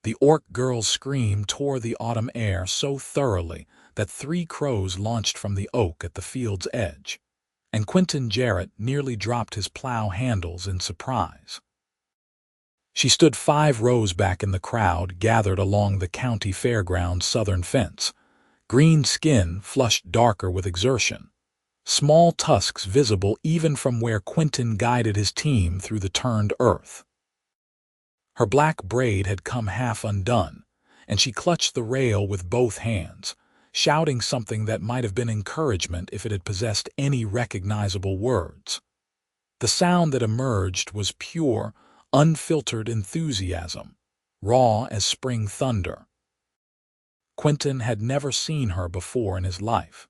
The orc girl's scream tore the autumn air so thoroughly that 3 crows launched from the oak at the field's edge, and Quinton Jarrett nearly dropped his plow handles in surprise. She stood 5 rows back in the crowd gathered along the county fairground's southern fence, green skin flushed darker with exertion, small tusks visible even from where Quinton guided his team through the turned earth. Her black braid had come half undone, and she clutched the rail with both hands, shouting something that might have been encouragement if it had possessed any recognizable words. The sound that emerged was pure, unfiltered enthusiasm, raw as spring thunder. Quinton had never seen her before in his life.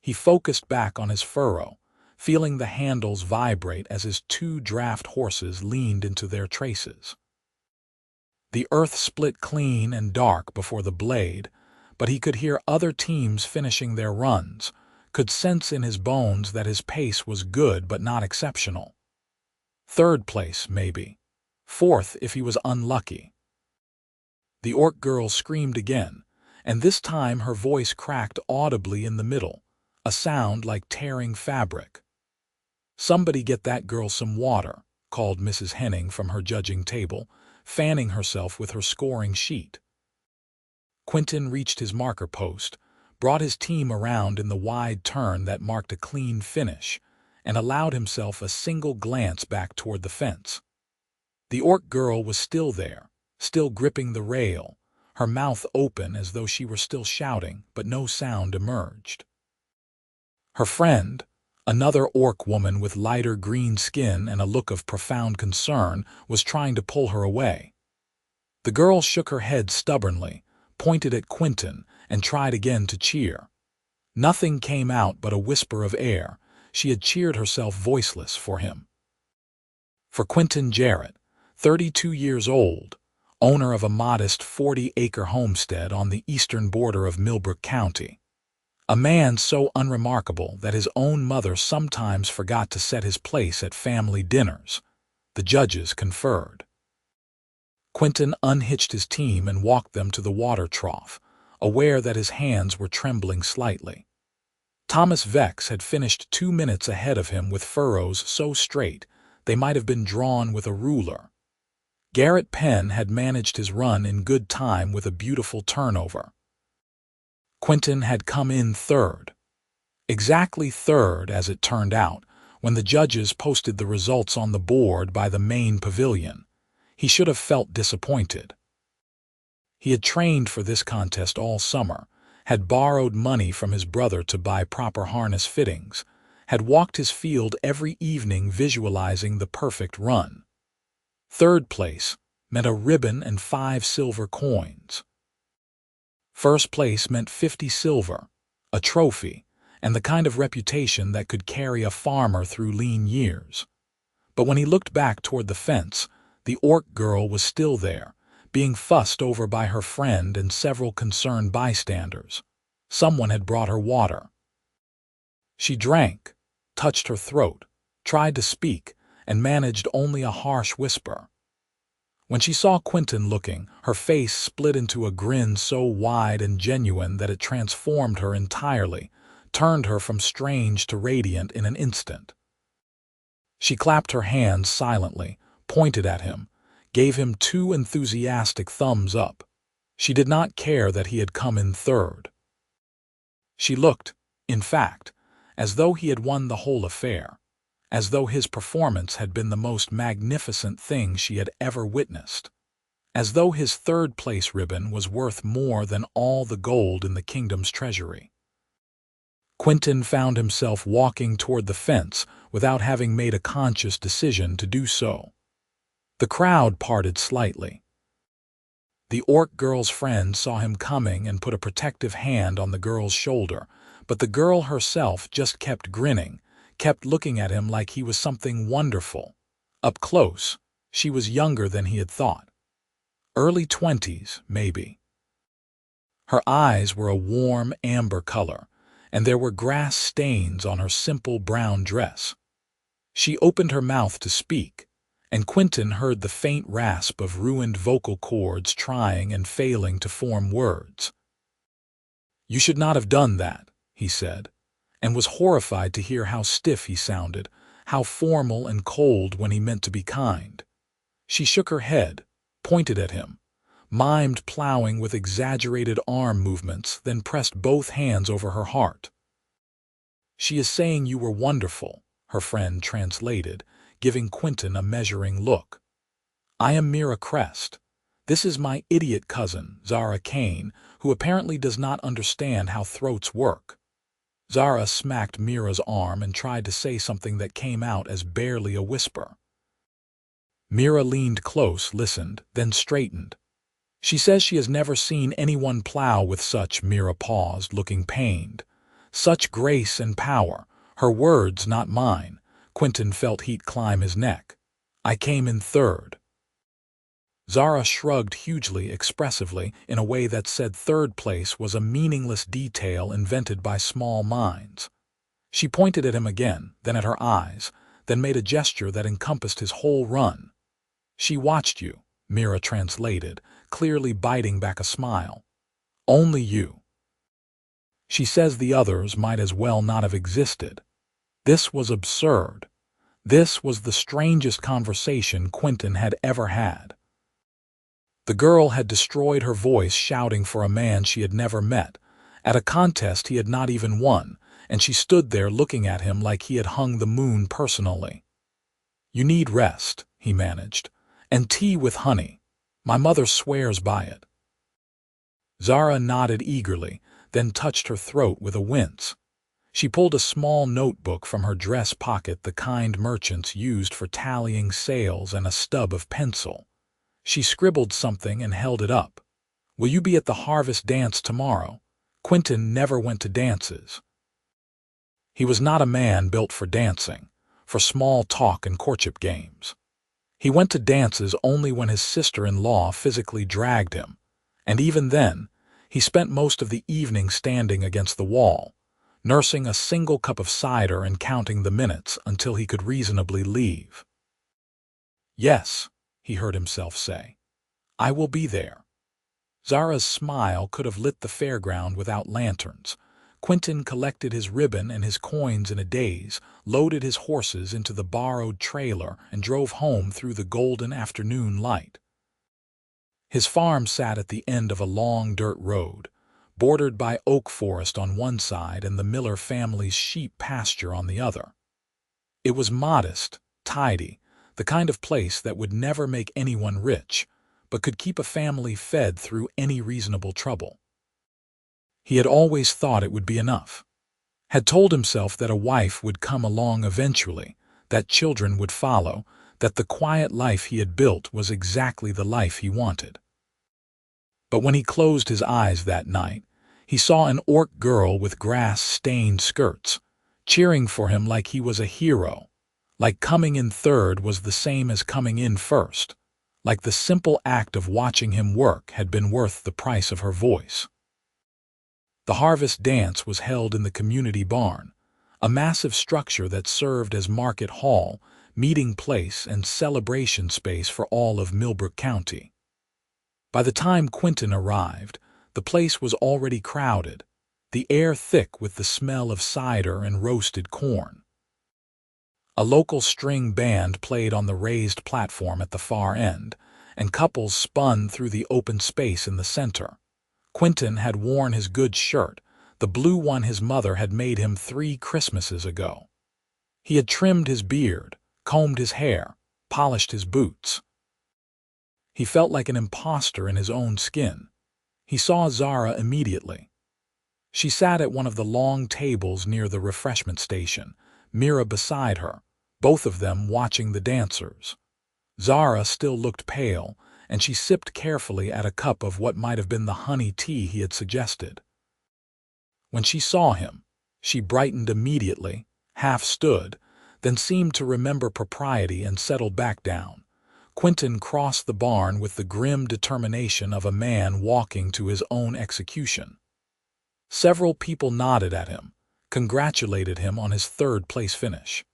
He focused back on his furrow, feeling the handles vibrate as his 2 draft horses leaned into their traces. The earth split clean and dark before the blade, but he could hear other teams finishing their runs, could sense in his bones that his pace was good but not exceptional. 3rd place, maybe. 4th if he was unlucky. The orc girl screamed again, and this time her voice cracked audibly in the middle, a sound like tearing fabric. "Somebody get that girl some water," called Mrs. Henning from her judging table, fanning herself with her scoring sheet. Quinton reached his marker post, brought his team around in the wide turn that marked a clean finish, and allowed himself a single glance back toward the fence. The orc girl was still there, still gripping the rail, her mouth open as though she were still shouting, but no sound emerged. Her friend, another orc woman with lighter green skin and a look of profound concern, was trying to pull her away. The girl shook her head stubbornly, pointed at Quinton, and tried again to cheer. Nothing came out but a whisper of air. She had cheered herself voiceless for him. For Quinton Jarrett, 32 years old, owner of a modest 40-acre homestead on the eastern border of Millbrook County, a man so unremarkable that his own mother sometimes forgot to set his place at family dinners, the judges conferred. Quinton unhitched his team and walked them to the water trough, aware that his hands were trembling slightly. Thomas Vex had finished 2 minutes ahead of him with furrows so straight they might have been drawn with a ruler. Garrett Penn had managed his run in good time with a beautiful turnover. Quinton had come in 3rd. Exactly 3rd, as it turned out, when the judges posted the results on the board by the main pavilion. He should have felt disappointed. He had trained for this contest all summer, had borrowed money from his brother to buy proper harness fittings, had walked his field every evening visualizing the perfect run. 3rd place meant a ribbon and 5 silver coins. 1st place meant 50 silver, a trophy, and the kind of reputation that could carry a farmer through lean years. But when he looked back toward the fence, the orc girl was still there, being fussed over by her friend and several concerned bystanders. Someone had brought her water. She drank, touched her throat, tried to speak, and managed only a harsh whisper. When she saw Quinton looking, her face split into a grin so wide and genuine that it transformed her entirely, turned her from strange to radiant in an instant. She clapped her hands silently, pointed at him, gave him 2 enthusiastic thumbs up. She did not care that he had come in 3rd. She looked, in fact, as though he had won the whole affair, as though his performance had been the most magnificent thing she had ever witnessed, as though his 3rd-place ribbon was worth more than all the gold in the kingdom's treasury. Quinton found himself walking toward the fence without having made a conscious decision to do so. The crowd parted slightly. The orc girl's friend saw him coming and put a protective hand on the girl's shoulder, but the girl herself just kept grinning, kept looking at him like he was something wonderful. Up close, she was younger than he had thought. Early 20s, maybe. Her eyes were a warm amber color, and there were grass stains on her simple brown dress. She opened her mouth to speak, and Quinton heard the faint rasp of ruined vocal cords trying and failing to form words. "You should not have done that," he said, and was horrified to hear how stiff he sounded, how formal and cold when he meant to be kind. She shook her head, pointed at him, mimed plowing with exaggerated arm movements, then pressed both hands over her heart. "She is saying you were wonderful," her friend translated, giving Quinton a measuring look. "I am Mira Crest. This is my idiot cousin, Zara Kane, who apparently does not understand how throats work." Zara smacked Mira's arm and tried to say something that came out as barely a whisper. Mira leaned close, listened, then straightened. "She says she has never seen anyone plow with such," Mira paused, looking pained. "Such grace and power. Her words, not mine." Quinton felt heat climb his neck. "I came in third." Zara shrugged hugely, expressively, in a way that said third place was a meaningless detail invented by small minds. She pointed at him again, then at her eyes, then made a gesture that encompassed his whole run. "She watched you," Mira translated, clearly biting back a smile. "Only you. She says the others might as well not have existed." This was absurd. This was the strangest conversation Quinton had ever had. The girl had destroyed her voice shouting for a man she had never met, at a contest he had not even won, and she stood there looking at him like he had hung the moon personally. "You need rest," he managed, "and tea with honey. My mother swears by it." Zara nodded eagerly, then touched her throat with a wince. She pulled a small notebook from her dress pocket, the kind merchants used for tallying sales, and a stub of pencil. She scribbled something and held it up. "Will you be at the harvest dance tomorrow?" Quinton never went to dances. He was not a man built for dancing, for small talk and courtship games. He went to dances only when his sister-in-law physically dragged him, and even then, he spent most of the evening standing against the wall, nursing a single cup of cider and counting the minutes until he could reasonably leave. "Yes," he heard himself say, "I will be there." Zara's smile could have lit the fairground without lanterns. Quinton collected his ribbon and his coins in a daze, loaded his horses into the borrowed trailer, and drove home through the golden afternoon light. His farm sat at the end of a long dirt road, bordered by oak forest on one side and the Miller family's sheep pasture on the other. It was modest, tidy, the kind of place that would never make anyone rich, but could keep a family fed through any reasonable trouble. He had always thought it would be enough, had told himself that a wife would come along eventually, that children would follow, that the quiet life he had built was exactly the life he wanted. But when he closed his eyes that night, he saw an orc girl with grass-stained skirts, cheering for him like he was a hero, like coming in third was the same as coming in first, like the simple act of watching him work had been worth the price of her voice. The harvest dance was held in the community barn, a massive structure that served as market hall, meeting place, and celebration space for all of Millbrook County. By the time Quinton arrived, the place was already crowded, the air thick with the smell of cider and roasted corn. A local string band played on the raised platform at the far end, and couples spun through the open space in the center. Quinton had worn his good shirt, the blue one his mother had made him 3 Christmases ago. He had trimmed his beard, combed his hair, polished his boots. He felt like an imposter in his own skin. He saw Zara immediately. She sat at one of the long tables near the refreshment station, Mira beside her, both of them watching the dancers. Zara still looked pale, and she sipped carefully at a cup of what might have been the honey tea he had suggested. When she saw him, she brightened immediately, half stood, then seemed to remember propriety and settled back down. Quinton crossed the barn with the grim determination of a man walking to his own execution. Several people nodded at him, congratulated him on his third-place finish.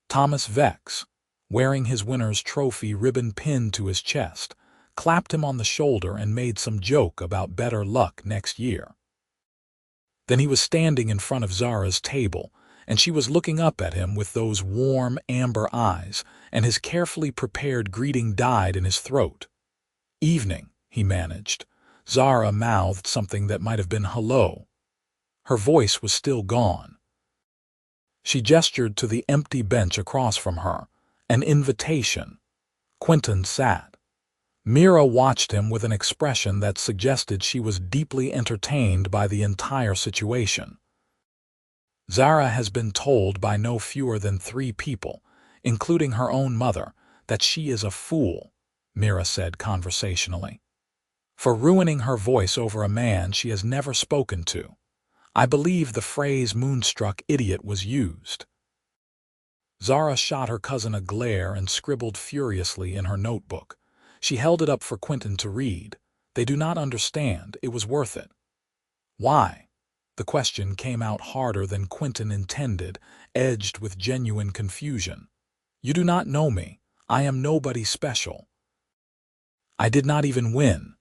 Thomas Vex, wearing his winner's trophy ribbon pinned to his chest, clapped him on the shoulder and made some joke about better luck next year. Then he was standing in front of Zara's table, and she was looking up at him with those warm, amber eyes, and his carefully prepared greeting died in his throat. "Evening," he managed. Zara mouthed something that might have been hello. Her voice was still gone. She gestured to the empty bench across from her, an invitation. Quinton sat. Mira watched him with an expression that suggested she was deeply entertained by the entire situation. Zara has been told by no fewer than 3 people, including her own mother, that she is a fool, Mira said conversationally, for ruining her voice over a man she has never spoken to. I believe the phrase moonstruck idiot was used. Zara shot her cousin a glare and scribbled furiously in her notebook. She held it up for Quinton to read. They do not understand. It was worth it. Why? The question came out harder than Quinton intended, edged with genuine confusion. You do not know me. I am nobody special. I did not even win.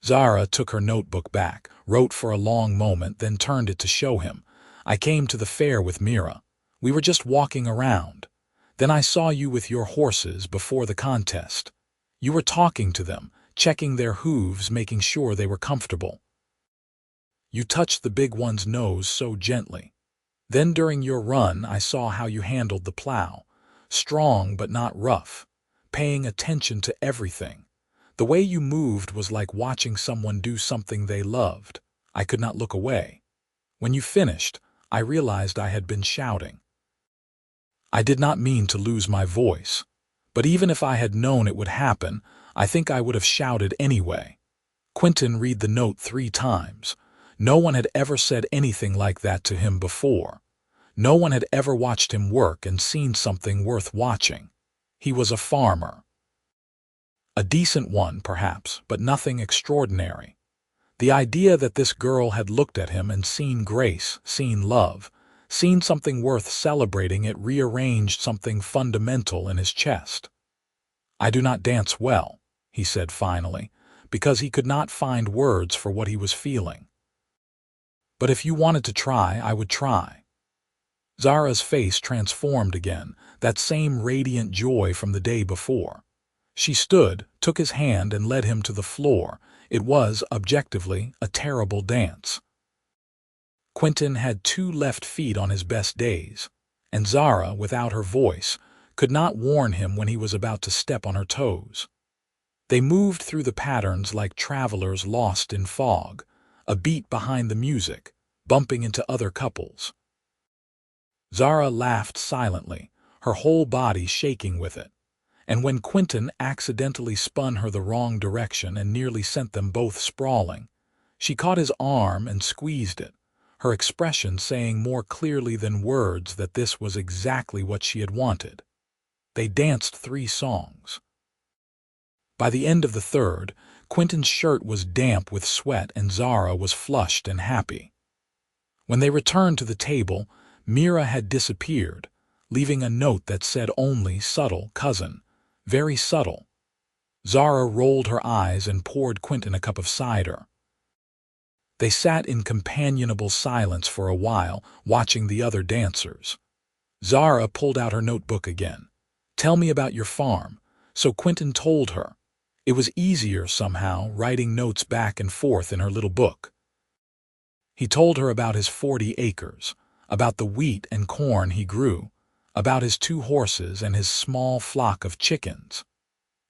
Zara took her notebook back, wrote for a long moment, then turned it to show him. I came to the fair with Mira. We were just walking around. Then I saw you with your horses before the contest. You were talking to them, checking their hooves, making sure they were comfortable. You touched the big one's nose so gently. Then during your run I saw how you handled the plow. Strong but not rough, paying attention to everything. The way you moved was like watching someone do something they loved. I could not look away. When you finished, I realized I had been shouting. I did not mean to lose my voice, but even if I had known it would happen, I think I would have shouted anyway. Quinton read the note 3 times. No one had ever said anything like that to him before. No one had ever watched him work and seen something worth watching. He was a farmer. A decent one, perhaps, but nothing extraordinary. The idea that this girl had looked at him and seen grace, seen love, seen something worth celebrating, it rearranged something fundamental in his chest. I do not dance well, he said finally, because he could not find words for what he was feeling. But if you wanted to try, I would try. Zara's face transformed again, that same radiant joy from the day before. She stood, took his hand, and led him to the floor. It was, objectively, a terrible dance. Quinton had 2 left feet on his best days, and Zara, without her voice, could not warn him when he was about to step on her toes. They moved through the patterns like travelers lost in fog, a beat behind the music, bumping into other couples. Zara laughed silently, her whole body shaking with it. And when Quinton accidentally spun her the wrong direction and nearly sent them both sprawling, she caught his arm and squeezed it, her expression saying more clearly than words that this was exactly what she had wanted. They danced 3 songs. By the end of the 3rd, Quinton's shirt was damp with sweat and Zara was flushed and happy. When they returned to the table, Mira had disappeared, leaving a note that said only "subtle, cousin." Very subtle. Zara rolled her eyes and poured Quinton a cup of cider. They sat in companionable silence for a while, watching the other dancers. Zara pulled out her notebook again. "Tell me about your farm." So Quinton told her. It was easier somehow, writing notes back and forth in her little book. He told her about his 40 acres, about the wheat and corn he grew, about his 2 horses and his small flock of chickens.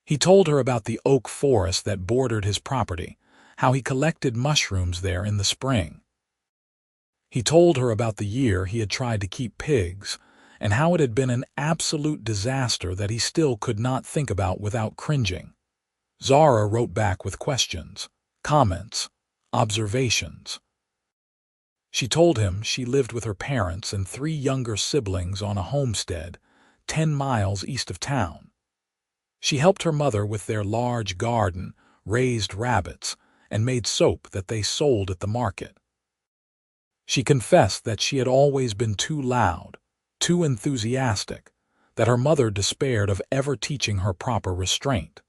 He told her about the oak forest that bordered his property, how he collected mushrooms there in the spring. He told her about the year he had tried to keep pigs, and how it had been an absolute disaster that he still could not think about without cringing. Zara wrote back with questions, comments, observations. She told him she lived with her parents and 3 younger siblings on a homestead 10 miles east of town. She helped her mother with their large garden, raised rabbits, and made soap that they sold at the market. She confessed that she had always been too loud, too enthusiastic, that her mother despaired of ever teaching her proper restraint.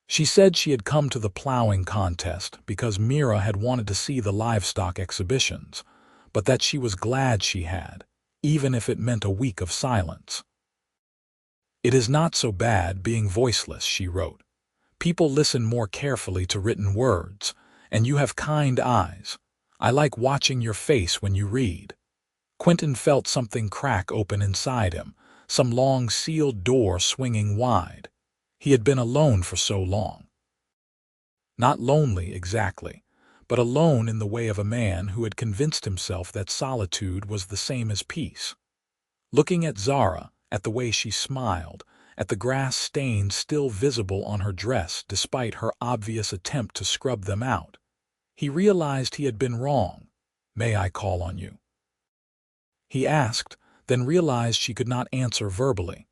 She said she had come to the plowing contest because Mira had wanted to see the livestock exhibitions, but that she was glad she had, even if it meant a week of silence. "It is not so bad being voiceless," she wrote. "People listen more carefully to written words, and you have kind eyes. I like watching your face when you read." Quinton felt something crack open inside him, some long sealed door swinging wide. He had been alone for so long. Not lonely exactly, but alone in the way of a man who had convinced himself that solitude was the same as peace. Looking at Zara, at the way she smiled, at the grass stains still visible on her dress despite her obvious attempt to scrub them out, he realized he had been wrong. "May I call on you?" he asked, then realized she could not answer verbally.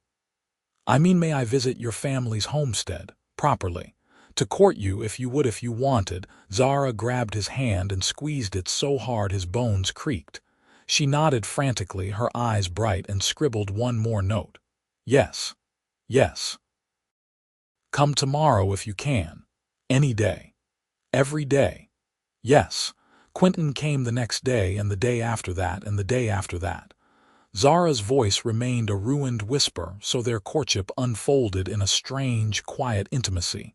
"I mean, may I visit your family's homestead, properly? To court you if you would if you wanted." Zara grabbed his hand and squeezed it so hard his bones creaked. She nodded frantically, her eyes bright, and scribbled one more note. "Yes. Yes. Come tomorrow if you can. Any day. Every day. Yes." Quinton came the next day, and the day after that, and the day after that. Zara's voice remained a ruined whisper, so their courtship unfolded in a strange, quiet intimacy.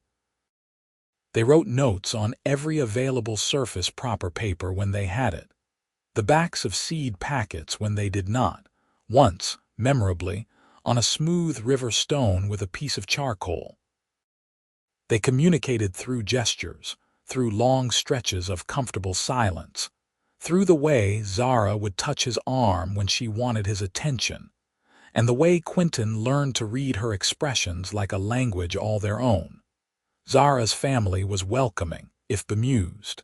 They wrote notes on every available surface proper paper when they had it, the backs of seed packets when they did not, once, memorably, on a smooth river stone with a piece of charcoal. They communicated through gestures, through long stretches of comfortable silence, through the way Zara would touch his arm when she wanted his attention, and the way Quinton learned to read her expressions like a language all their own. Zara's family was welcoming, if bemused.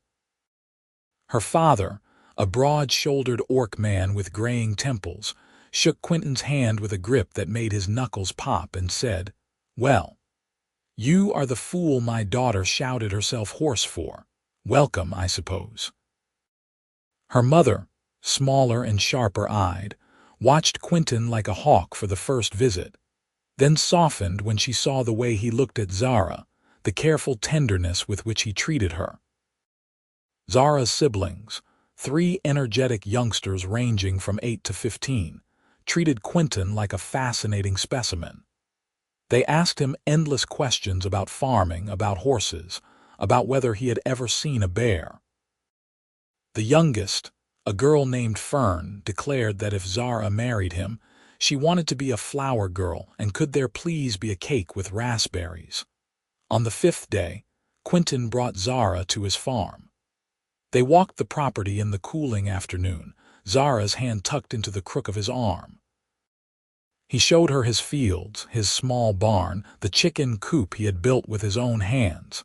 Her father, a broad-shouldered orc man with graying temples, shook Quinton's hand with a grip that made his knuckles pop and said, "Well, you are the fool my daughter shouted herself hoarse for. Welcome, I suppose." Her mother, smaller and sharper-eyed, watched Quinton like a hawk for the first visit, then softened when she saw the way he looked at Zara, the careful tenderness with which he treated her. Zara's siblings, 3 energetic youngsters ranging from 8 to 15, treated Quinton like a fascinating specimen. They asked him endless questions about farming, about horses, about whether he had ever seen a bear. The youngest, a girl named Fern, declared that if Zara married him, she wanted to be a flower girl, and could there please be a cake with raspberries. On the 5th day, Quinton brought Zara to his farm. They walked the property in the cooling afternoon, Zara's hand tucked into the crook of his arm. He showed her his fields, his small barn, the chicken coop he had built with his own hands.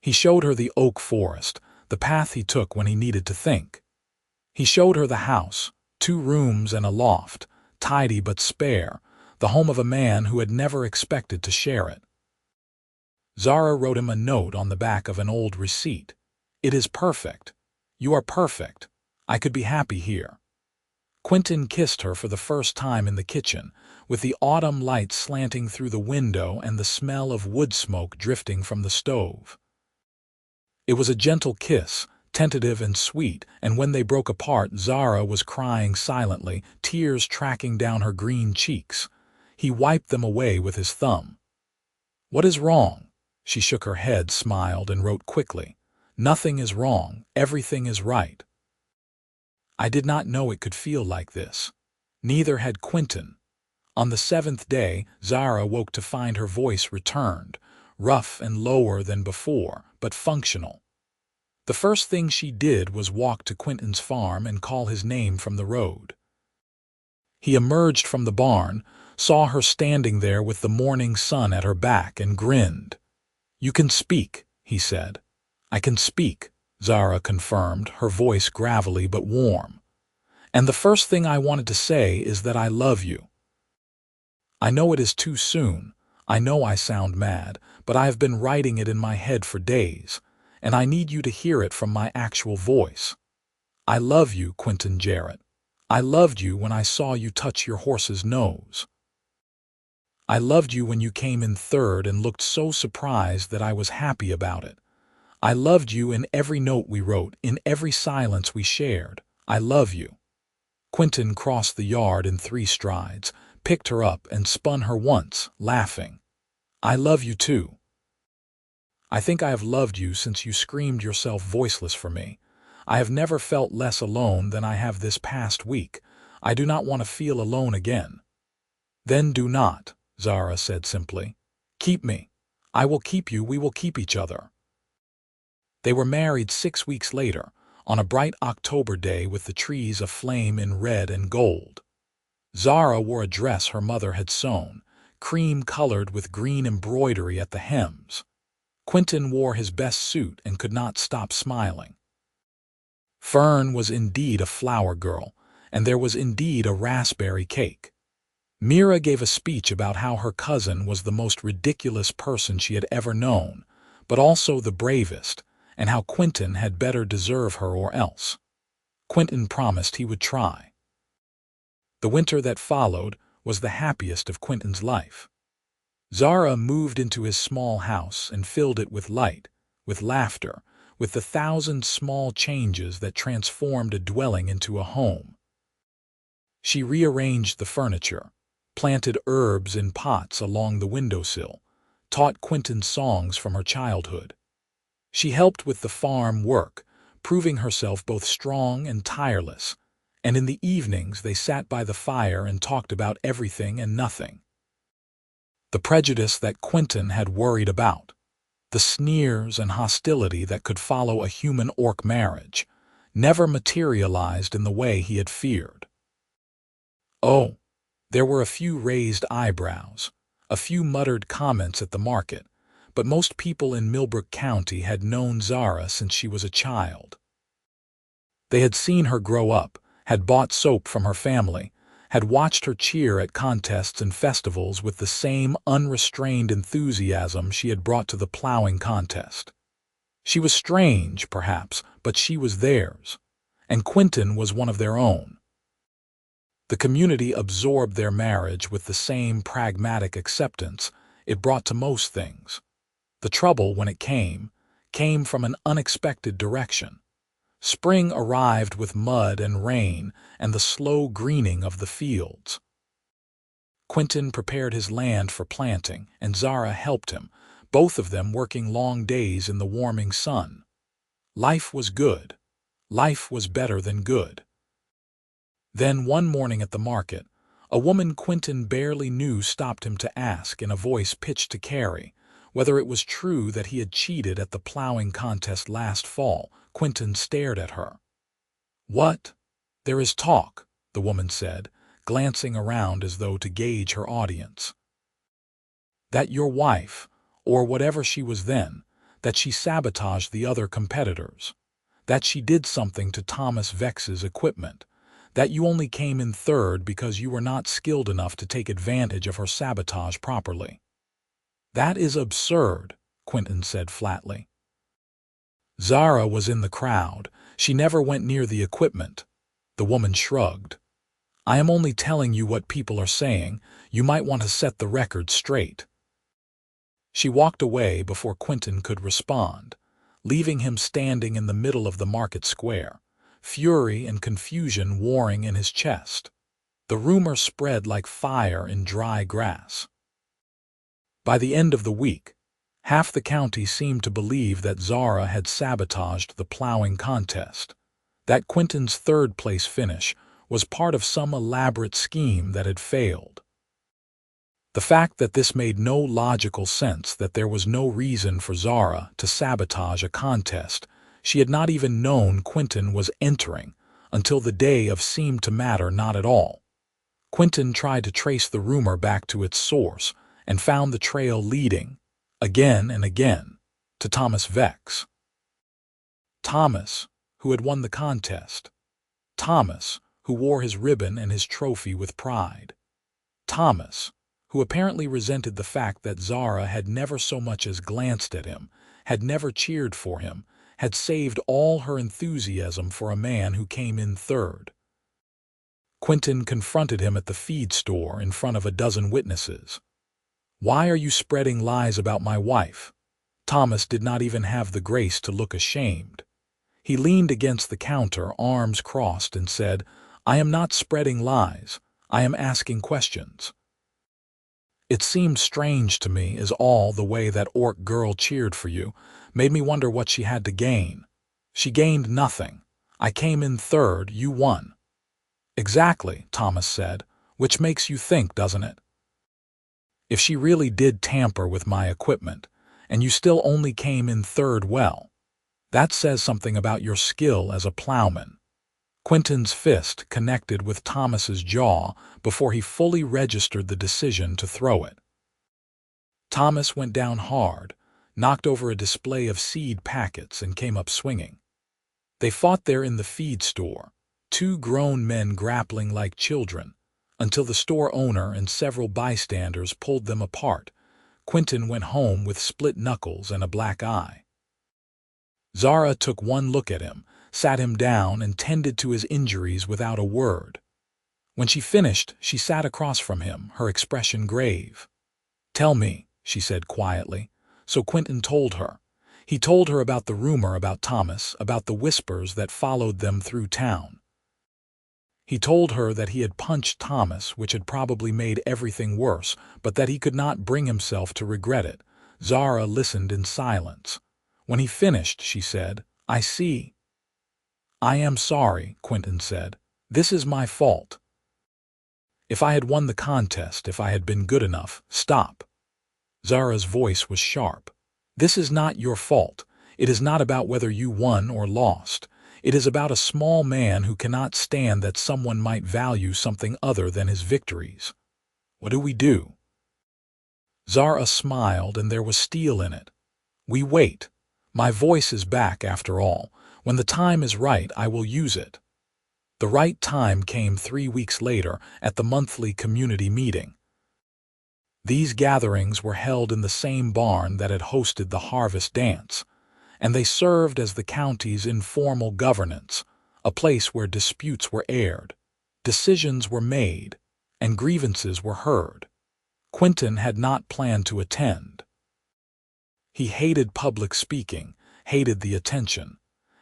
He showed her the oak forest, the path he took when he needed to think. He showed her the house, 2 rooms and a loft, tidy but spare, the home of a man who had never expected to share it. Zara wrote him a note on the back of an old receipt. "It is perfect. You are perfect. I could be happy here." Quinton kissed her for the first time in the kitchen, with the autumn light slanting through the window and the smell of wood smoke drifting from the stove. It was a gentle kiss, tentative and sweet, and when they broke apart, Zara was crying silently, tears tracking down her green cheeks. He wiped them away with his thumb. "What is wrong?" She shook her head, smiled, and wrote quickly, "Nothing is wrong, everything is right." I did not know it could feel like this. Neither had Quinton. On the 7th day, Zara woke to find her voice returned, rough and lower than before, but functional. The first thing she did was walk to Quinton's farm and call his name from the road. He emerged from the barn, saw her standing there with the morning sun at her back, and grinned. "You can speak," he said. "I can speak," Zara confirmed, her voice gravelly but warm. "And the first thing I wanted to say is that I love you. I know it is too soon, I know I sound mad, but I have been writing it in my head for days, and I need you to hear it from my actual voice. I love you, Quinton Jarrett. I loved you when I saw you touch your horse's nose." I loved you when you came in third and looked so surprised that I was happy about it. I loved you in every note we wrote, in every silence we shared. I love you." Quinton crossed the yard in 3 strides, picked her up and spun her once, laughing. "I love you too. I think I have loved you since you screamed yourself voiceless for me. I have never felt less alone than I have this past week. I do not want to feel alone again." "Then do not," Zara said simply. "Keep me. I will keep you. We will keep each other." They were married 6 weeks later, on a bright October day with the trees aflame in red and gold. Zara wore a dress her mother had sewn, cream-colored with green embroidery at the hems. Quinton wore his best suit and could not stop smiling. Fern was indeed a flower girl, and there was indeed a raspberry cake. Mira gave a speech about how her cousin was the most ridiculous person she had ever known, but also the bravest, and how Quinton had better deserve her or else. Quinton promised he would try. The winter that followed was the happiest of Quinton's life. Zara moved into his small house and filled it with light, with laughter, with the 1,000 small changes that transformed a dwelling into a home. She rearranged the furniture, planted herbs in pots along the windowsill, taught Quinton songs from her childhood. She helped with the farm work, proving herself both strong and tireless, and in the evenings they sat by the fire and talked about everything and nothing. The prejudice that Quinton had worried about, the sneers and hostility that could follow a human-orc marriage, never materialized in the way he had feared. Oh, there were a few raised eyebrows, a few muttered comments at the market, but most people in Millbrook County had known Zara since she was a child. They had seen her grow up, had bought soap from her family, had watched her cheer at contests and festivals with the same unrestrained enthusiasm she had brought to the plowing contest. She was strange, perhaps, but she was theirs, and Quinton was one of their own. The community absorbed their marriage with the same pragmatic acceptance it brought to most things. The trouble, when it came from an unexpected direction. Spring arrived with mud and rain and the slow greening of the fields. Quinton prepared his land for planting, and Zara helped him, both of them working long days in the warming sun. Life was good. Life was better than good. Then one morning at the market, a woman Quinton barely knew stopped him to ask, in a voice pitched to carry, whether it was true that he had cheated at the plowing contest last fall. Quinton stared at her. "What? There is talk," the woman said, glancing around as though to gauge her audience. "That your wife, or whatever she was then, that she sabotaged the other competitors, that she did something to Thomas Vex's equipment, that you only came in third because you were not skilled enough to take advantage of her sabotage properly." "That is absurd," Quinton said flatly. Zara was in the crowd. She never went near the equipment. The woman shrugged. "I am only telling you what people are saying. You might want to set the record straight." She walked away before Quinton could respond, leaving him standing in the middle of the market square, fury and confusion warring in his chest. The rumor spread like fire in dry grass. By the end of the week, half the county seemed to believe that Zara had sabotaged the plowing contest, that Quinton's third-place finish was part of some elaborate scheme that had failed. The fact that this made no logical sense, that there was no reason for Zara to sabotage a contest she had not even known Quinton was entering until the day of, seemed to matter not at all. Quinton tried to trace the rumor back to its source and found the trail leading, again and again, to Thomas Vex. Thomas, who had won the contest. Thomas, who wore his ribbon and his trophy with pride. Thomas, who apparently resented the fact that Zara had never so much as glanced at him, had never cheered for him, had saved all her enthusiasm for a man who came in third. Quinton confronted him at the feed store in front of a dozen witnesses. Why are you spreading lies about my wife?" Thomas did not even have the grace to look ashamed. He leaned against the counter, arms crossed, and said, "I am not spreading lies. I am asking questions." It seemed strange to me as all the way that orc girl cheered for you made me wonder what she had to gain. She gained nothing. I came in third, you won. Exactly, Thomas said, which makes you think, doesn't it? If she really did tamper with my equipment, and you still only came in third, well, that says something about your skill as a plowman. Quinton's fist connected with Thomas's jaw before he fully registered the decision to throw it. Thomas went down hard, knocked over a display of seed packets, and came up swinging. They fought there in the feed store, two grown men grappling like children, until the store owner and several bystanders pulled them apart. Quinton went home with split knuckles and a black eye. Zara took one look at him, sat him down, and tended to his injuries without a word. When she finished, she sat across from him, her expression grave. "Tell me," she said quietly. So Quinton told her. He told her about the rumor about Thomas, about the whispers that followed them through town. He told her that he had punched Thomas, which had probably made everything worse, but that he could not bring himself to regret it. Zara listened in silence. When he finished, she said, "I see." "I am sorry," Quinton said. "This is my fault. If I had won the contest, if I had been good enough—" "Stop." Zara's voice was sharp. "This is not your fault. It is not about whether you won or lost. It is about a small man who cannot stand that someone might value something other than his victories. What do we do?" Zara smiled, and there was steel in it. "We wait. My voice is back after all. When the time is right, I will use it." The right time came 3 weeks later at the monthly community meeting. These gatherings were held in the same barn that had hosted the harvest dance, and they served as the county's informal governance, a place where disputes were aired, decisions were made, and grievances were heard. Quinton had not planned to attend. He hated public speaking, hated the attention,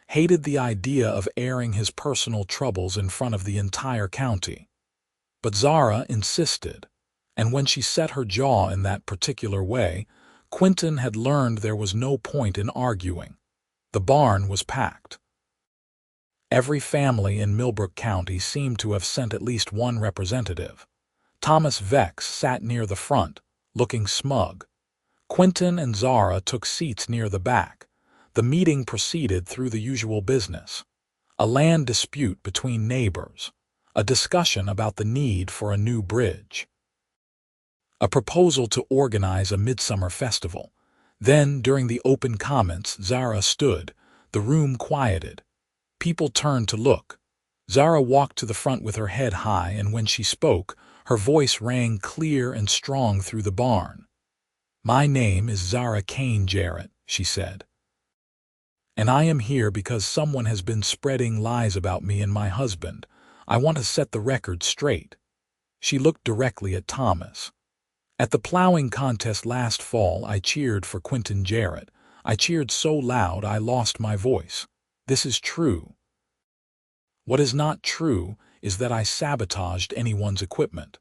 hated the idea of airing his personal troubles in front of the entire county. But Zara insisted, and when she set her jaw in that particular way, Quinton had learned there was no point in arguing. The barn was packed. Every family in Millbrook County seemed to have sent at least one representative. Thomas Vex sat near the front, looking smug. Quinton and Zara took seats near the back. The meeting proceeded through the usual business. A land dispute between neighbors. A discussion about the need for a new bridge. A proposal to organize a midsummer festival. Then, during the open comments, Zara stood. The room quieted. People turned to look. Zara walked to the front with her head high, and when she spoke, her voice rang clear and strong through the barn. "My name is Zara Quinton Jarrett," she said. "And I am here because someone has been spreading lies about me and my husband. I want to set the record straight." She looked directly at Thomas. "At the plowing contest last fall, I cheered for Quinton Jarrett. I cheered so loud I lost my voice. This is true. What is not true is that I sabotaged anyone's equipment.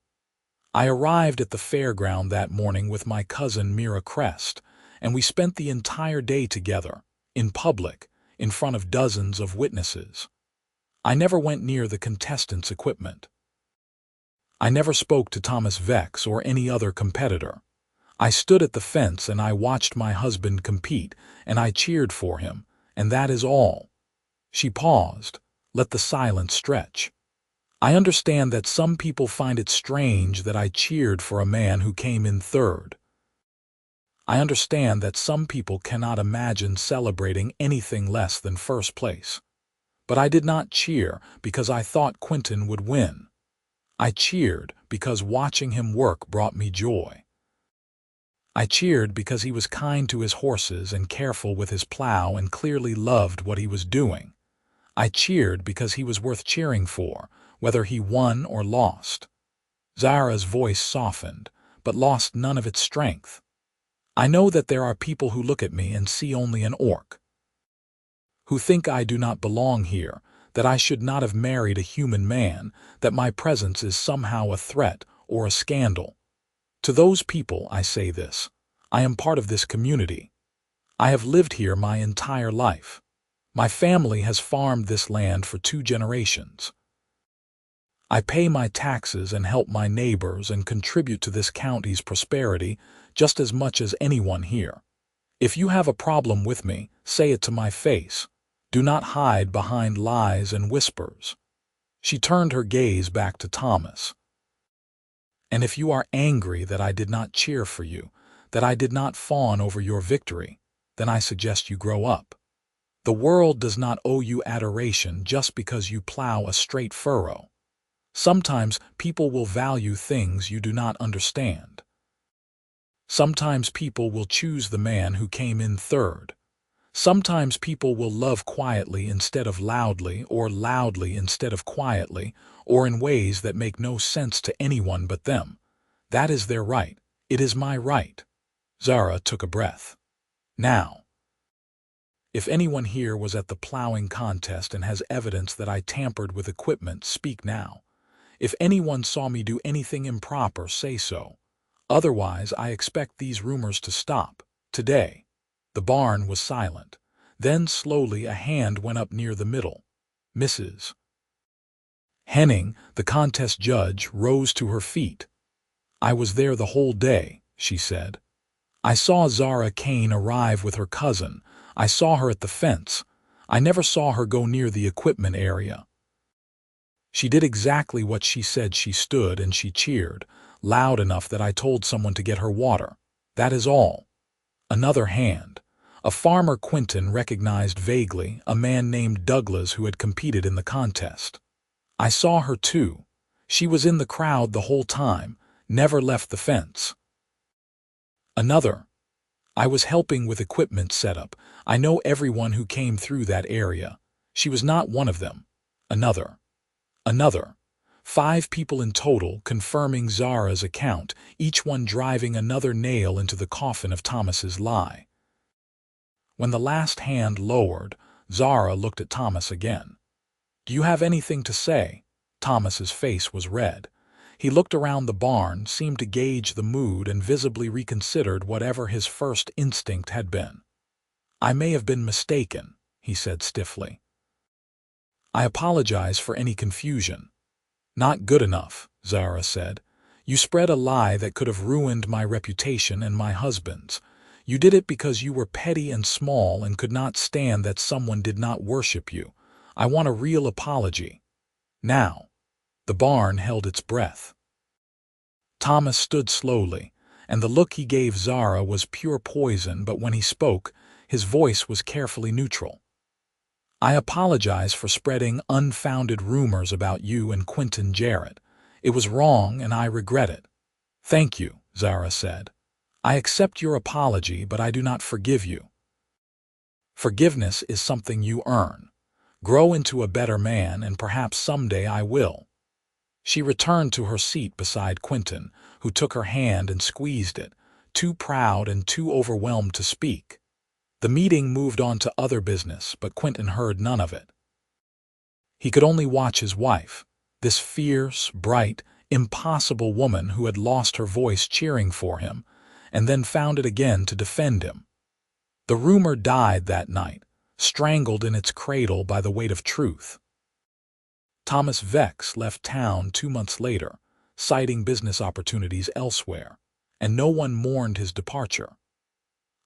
I arrived at the fairground that morning with my cousin Mira Crest, and we spent the entire day together, in public, in front of dozens of witnesses. I never went near the contestants' equipment. I never spoke to Thomas Vex or any other competitor. I stood at the fence and I watched my husband compete, and I cheered for him, and that is all." She paused, let the silence stretch. "I understand that some people find it strange that I cheered for a man who came in third. I understand that some people cannot imagine celebrating anything less than first place. But I did not cheer because I thought Quinton would win. I cheered because watching him work brought me joy. I cheered because he was kind to his horses and careful with his plow and clearly loved what he was doing. I cheered because he was worth cheering for, whether he won or lost." Zara's voice softened, but lost none of its strength. I know that there are people who look at me and see only an orc, who think I do not belong here, that I should not have married a human man, that my presence is somehow a threat or a scandal. To those people I say this: I am part of this community. I have lived here my entire life. My family has farmed this land for 2 generations. I pay my taxes and help my neighbors and contribute to this county's prosperity just as much as anyone here. If you have a problem with me, say it to my face. Do not hide behind lies and whispers. She turned her gaze back to Thomas. And if you are angry that I did not cheer for you, that I did not fawn over your victory, then I suggest you grow up. The world does not owe you adoration just because you plow a straight furrow. Sometimes people will value things you do not understand. Sometimes people will choose the man who came in third. Sometimes people will love quietly instead of loudly, or loudly instead of quietly, or in ways that make no sense to anyone but them. That is their right. It is my right. Zara took a breath. Now, if anyone here was at the plowing contest and has evidence that I tampered with equipment, speak now. If anyone saw me do anything improper, say so. Otherwise, I expect these rumors to stop, today. The barn was silent. Then slowly a hand went up near the middle. Mrs. Henning, the contest judge, rose to her feet. I was there the whole day, she said. I saw Zara Kane arrive with her cousin. I saw her at the fence. I never saw her go near the equipment area. She did exactly what she said. She stood and she cheered, loud enough that I told someone to get her water. That is all. Another hand. A farmer Quinton recognized vaguely, a man named Douglas who had competed in the contest. I saw her too. She was in the crowd the whole time, never left the fence. Another. I was helping with equipment setup. I know everyone who came through that area. She was not one of them. Another. 5 people in total, confirming Zara's account, each one driving another nail into the coffin of Thomas's lie. When the last hand lowered, Zara looked at Thomas again. Do you have anything to say? Thomas's face was red. He looked around the barn, seemed to gauge the mood, and visibly reconsidered whatever his first instinct had been. I may have been mistaken, he said stiffly. I apologize for any confusion. Not good enough, Zara said. You spread a lie that could have ruined my reputation and my husband's. You did it because you were petty and small and could not stand that someone did not worship you. I want a real apology. Now. The barn held its breath. Thomas stood slowly, and the look he gave Zara was pure poison, but when he spoke, his voice was carefully neutral. I apologize for spreading unfounded rumors about you and Quinton Jarrett. It was wrong and I regret it. Thank you, Zara said. I accept your apology, but I do not forgive you. Forgiveness is something you earn. Grow into a better man, and perhaps someday I will. She returned to her seat beside Quinton, who took her hand and squeezed it, too proud and too overwhelmed to speak. The meeting moved on to other business, but Quinton heard none of it. He could only watch his wife, this fierce, bright, impossible woman who had lost her voice cheering for him, and then found it again to defend him. The rumor died that night, strangled in its cradle by the weight of truth. Thomas Vex left town 2 months later, citing business opportunities elsewhere, and no one mourned his departure.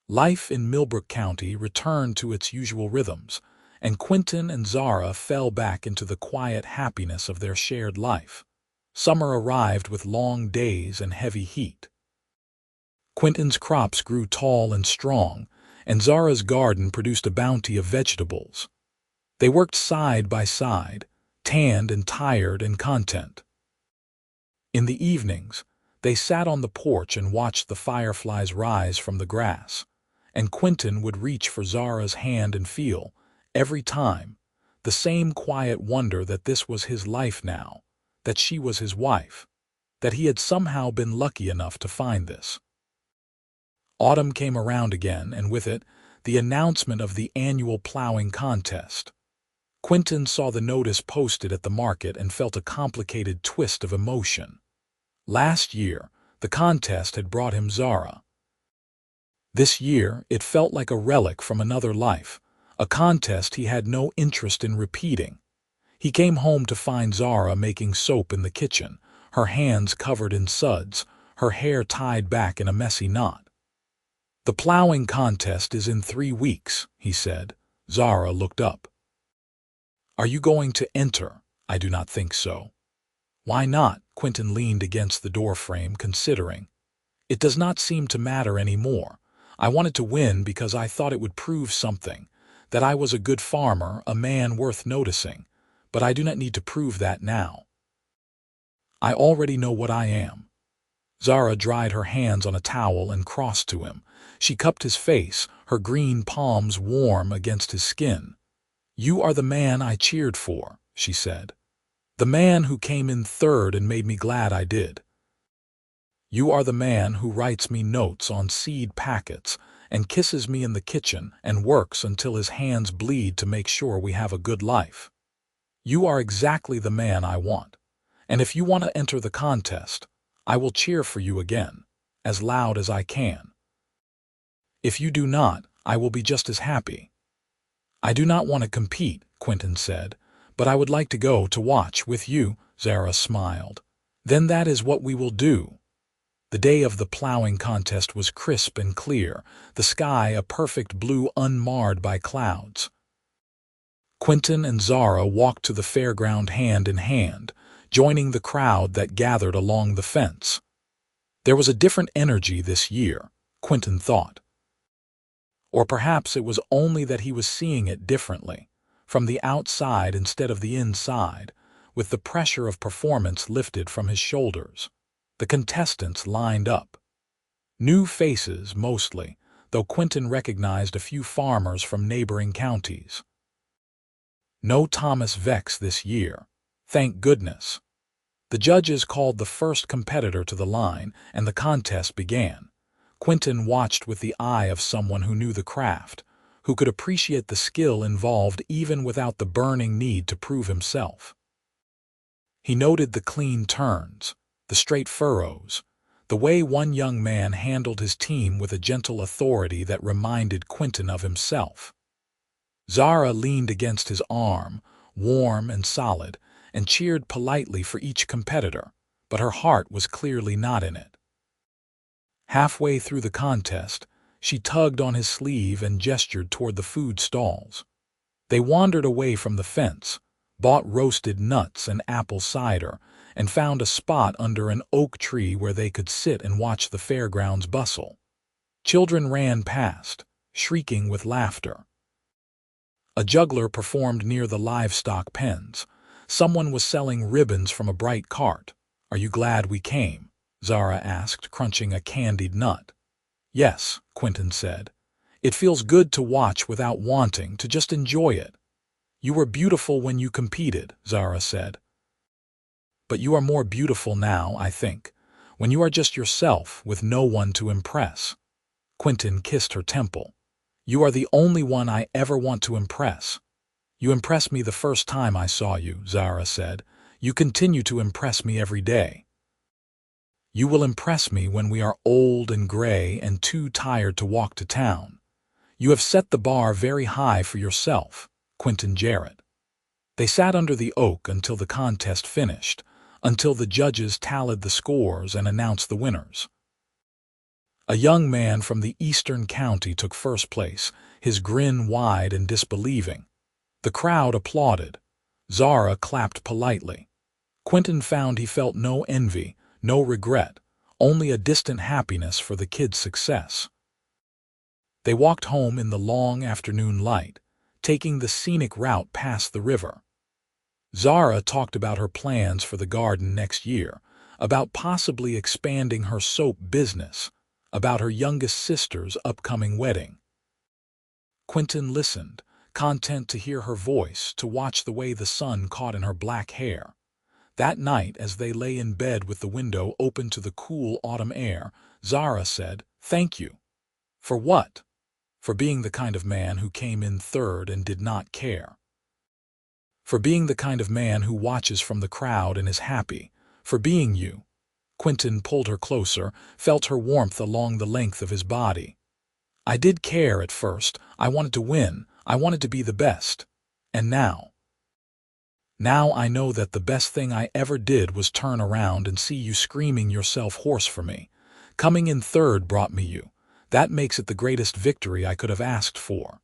Life in Millbrook County returned to its usual rhythms, and Quinton and Zara fell back into the quiet happiness of their shared life. Summer arrived with long days and heavy heat. Quinton's crops grew tall and strong, and Zara's garden produced a bounty of vegetables. They worked side by side, tanned and tired and content. In the evenings, they sat on the porch and watched the fireflies rise from the grass, and Quinton would reach for Zara's hand and feel, every time, the same quiet wonder that this was his life now, that she was his wife. that he had somehow been lucky enough to find this. Autumn came around again, and with it, the announcement of the annual plowing contest. Quinton saw the notice posted at the market and felt a complicated twist of emotion. Last year, the contest had brought him Zara. This year, it felt like a relic from another life, a contest he had no interest in repeating. He came home to find Zara making soap in the kitchen, her hands covered in suds, her hair tied back in a messy knot. "The plowing contest is in 3 weeks," he said. Zara looked up. "Are you going to enter?" "I do not think so." "Why not?" Quinton leaned against the doorframe, considering. "It does not seem to matter anymore. I wanted to win because I thought it would prove something, that I was a good farmer, a man worth noticing, but I do not need to prove that now. I already know what I am." Zara dried her hands on a towel and crossed to him. She cupped his face, her green palms warm against his skin. "You are the man I cheered for," she said. "The man who came in third and made me glad I did. You are the man who writes me notes on seed packets and kisses me in the kitchen and works until his hands bleed to make sure we have a good life. You are exactly the man I want. And if you want to enter the contest, I will cheer for you again, as loud as I can. If you do not, I will be just as happy." "I do not want to compete," Quinton said, "but I would like to go to watch with you." Zara smiled. "Then that is what we will do." The day of the plowing contest was crisp and clear, the sky a perfect blue unmarred by clouds. Quinton and Zara walked to the fairground hand in hand, joining the crowd that gathered along the fence. There was a different energy this year, Quinton thought. Or perhaps it was only that he was seeing it differently, from the outside instead of the inside, with the pressure of performance lifted from his shoulders. The contestants lined up. New faces, mostly, though Quinton recognized a few farmers from neighboring counties. No Thomas Vex this year, thank goodness. The judges called the first competitor to the line, and the contest began. Quinton watched with the eye of someone who knew the craft, who could appreciate the skill involved even without the burning need to prove himself. He noted the clean turns, the straight furrows, the way one young man handled his team with a gentle authority that reminded Quinton of himself. Zara leaned against his arm, warm and solid, and cheered politely for each competitor, but her heart was clearly not in it. Halfway through the contest, she tugged on his sleeve and gestured toward the food stalls. They wandered away from the fence, bought roasted nuts and apple cider, and found a spot under an oak tree where they could sit and watch the fairgrounds bustle. Children ran past, shrieking with laughter. A juggler performed near the livestock pens. Someone was selling ribbons from a bright cart. "Are you glad we came?" Zara asked, crunching a candied nut. "Yes," Quinton said. "It feels good to watch without wanting, to just enjoy it." "You were beautiful when you competed," Zara said. "But you are more beautiful now, I think, when you are just yourself with no one to impress." Quinton kissed her temple. "You are the only one I ever want to impress." "You impressed me the first time I saw you," Zara said. "You continue to impress me every day." "You will impress me when we are old and gray and too tired to walk to town. You have set the bar very high for yourself." Quinton Jarrett. They sat under the oak until the contest finished, until the judges tallied the scores and announced the winners. A young man from the eastern county took first place, his grin wide and disbelieving. The crowd applauded. Zara clapped politely. Quinton found he felt no envy, no regret, only a distant happiness for the kid's success. They walked home in the long afternoon light, taking the scenic route past the river. Zara talked about her plans for the garden next year, about possibly expanding her soap business, about her youngest sister's upcoming wedding. Quinton listened, content to hear her voice, to watch the way the sun caught in her black hair. That night, as they lay in bed with the window open to the cool autumn air, Zara said, "Thank you." "For what?" "For being the kind of man who came in third and did not care. For being the kind of man who watches from the crowd and is happy. For being you." Quinton pulled her closer, felt her warmth along the length of his body. "I did care at first. I wanted to win. I wanted to be the best. And now I know that the best thing I ever did was turn around and see you screaming yourself hoarse for me. Coming in third brought me you. That makes it the greatest victory I could have asked for."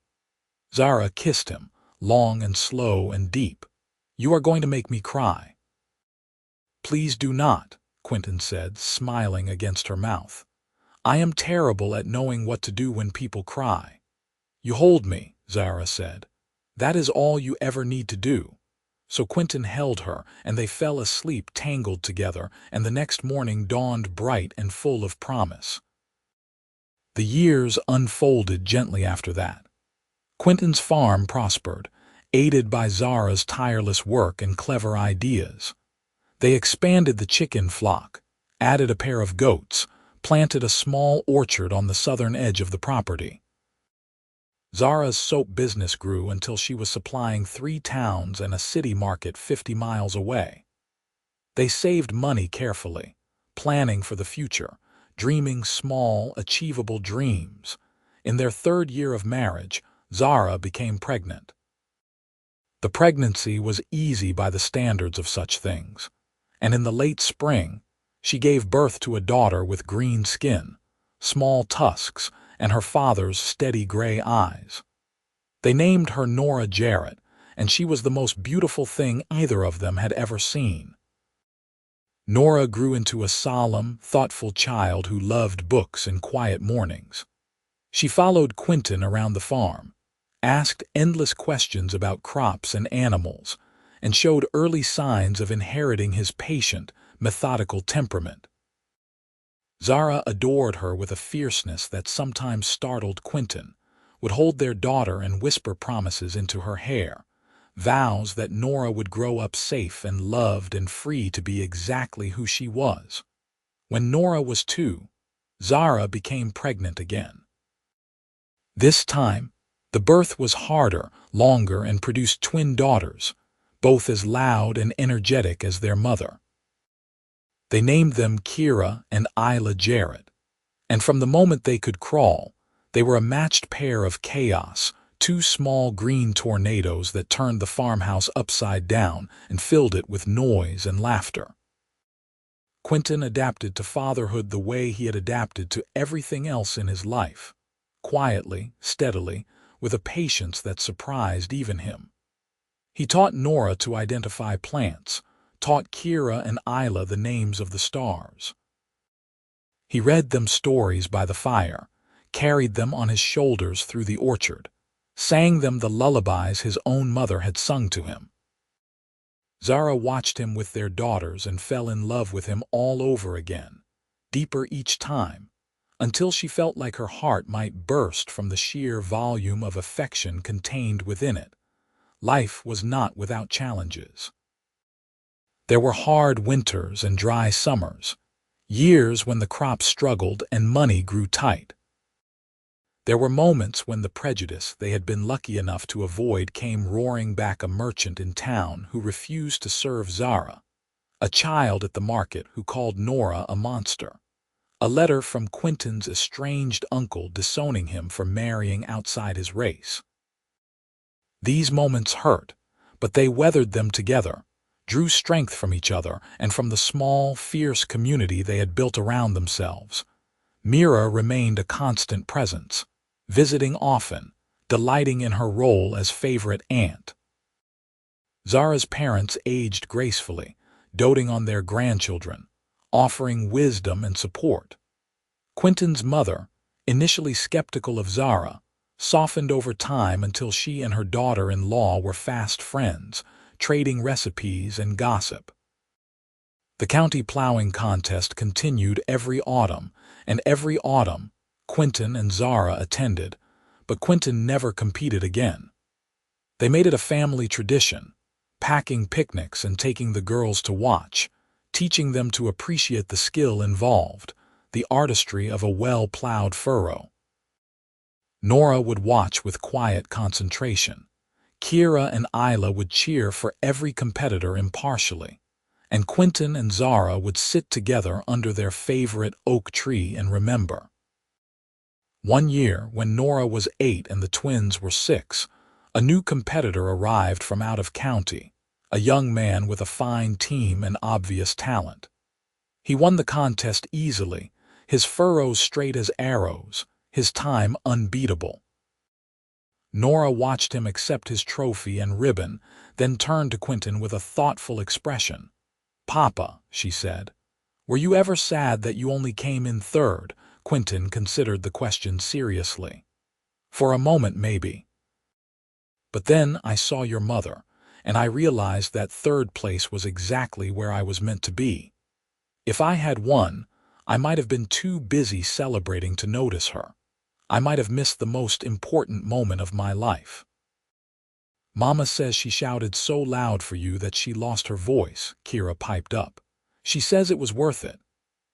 Zara kissed him, long and slow and deep. "You are going to make me cry." "Please do not," Quinton said, smiling against her mouth. "I am terrible at knowing what to do when people cry." "You hold me," Zara said. "That is all you ever need to do." So Quinton held her, and they fell asleep tangled together, and the next morning dawned bright and full of promise. The years unfolded gently after that. Quinton's farm prospered, aided by Zara's tireless work and clever ideas. They expanded the chicken flock, added a pair of goats, planted a small orchard on the southern edge of the property. Zara's soap business grew until she was supplying 3 towns and a city market 50 miles away. They saved money carefully, planning for the future, dreaming small, achievable dreams. In their 3rd year of marriage, Zara became pregnant. The pregnancy was easy by the standards of such things, and in the late spring, she gave birth to a daughter with green skin, small tusks, and her father's steady gray eyes. They named her Nora Jarrett, and she was the most beautiful thing either of them had ever seen. Nora grew into a solemn, thoughtful child who loved books and quiet mornings. She followed Quinton around the farm, asked endless questions about crops and animals, and showed early signs of inheriting his patient, methodical temperament. Zara adored her with a fierceness that sometimes startled Quinton, would hold their daughter and whisper promises into her hair, vows that Nora would grow up safe and loved and free to be exactly who she was. When Nora was 2, Zara became pregnant again. This time, the birth was harder, longer, and produced twin daughters, both as loud and energetic as their mother. They named them Kira and Isla Jarrett, and from the moment they could crawl, they were a matched pair of chaos, 2 small green tornadoes that turned the farmhouse upside down and filled it with noise and laughter. Quinton adapted to fatherhood the way he had adapted to everything else in his life, quietly, steadily, with a patience that surprised even him. He taught Nora to identify plants, taught Kira and Isla the names of the stars. He read them stories by the fire, carried them on his shoulders through the orchard, sang them the lullabies his own mother had sung to him. Zara watched him with their daughters and fell in love with him all over again, deeper each time, until she felt like her heart might burst from the sheer volume of affection contained within it. Life was not without challenges. There were hard winters and dry summers, years when the crops struggled and money grew tight. There were moments when the prejudice they had been lucky enough to avoid came roaring back: a merchant in town who refused to serve Zara, a child at the market who called Nora a monster, a letter from Quinton's estranged uncle disowning him for marrying outside his race. These moments hurt, but they weathered them together, drew strength from each other and from the small, fierce community they had built around themselves. Mira remained a constant presence, visiting often, delighting in her role as favorite aunt. Zara's parents aged gracefully, doting on their grandchildren, offering wisdom and support. Quinton's mother, initially skeptical of Zara, softened over time until she and her daughter-in-law were fast friends, trading recipes and gossip. The county plowing contest continued every autumn, and every autumn, Quinton and Zara attended, but Quinton never competed again. They made it a family tradition, packing picnics and taking the girls to watch, teaching them to appreciate the skill involved, the artistry of a well-plowed furrow. Nora would watch with quiet concentration. Kira and Isla would cheer for every competitor impartially, and Quinton and Zara would sit together under their favorite oak tree and remember. One year, when Nora was 8 and the twins were 6, a new competitor arrived from out of county, a young man with a fine team and obvious talent. He won the contest easily, his furrows straight as arrows, his time unbeatable. Nora watched him accept his trophy and ribbon, then turned to Quinton with a thoughtful expression. "Papa," she said, "were you ever sad that you only came in third?" Quinton considered the question seriously. "For a moment, maybe. But then I saw your mother, and I realized that third place was exactly where I was meant to be. If I had won, I might have been too busy celebrating to notice her. I might have missed the most important moment of my life." "Mama says she shouted so loud for you that she lost her voice," Kira piped up. "She says it was worth it."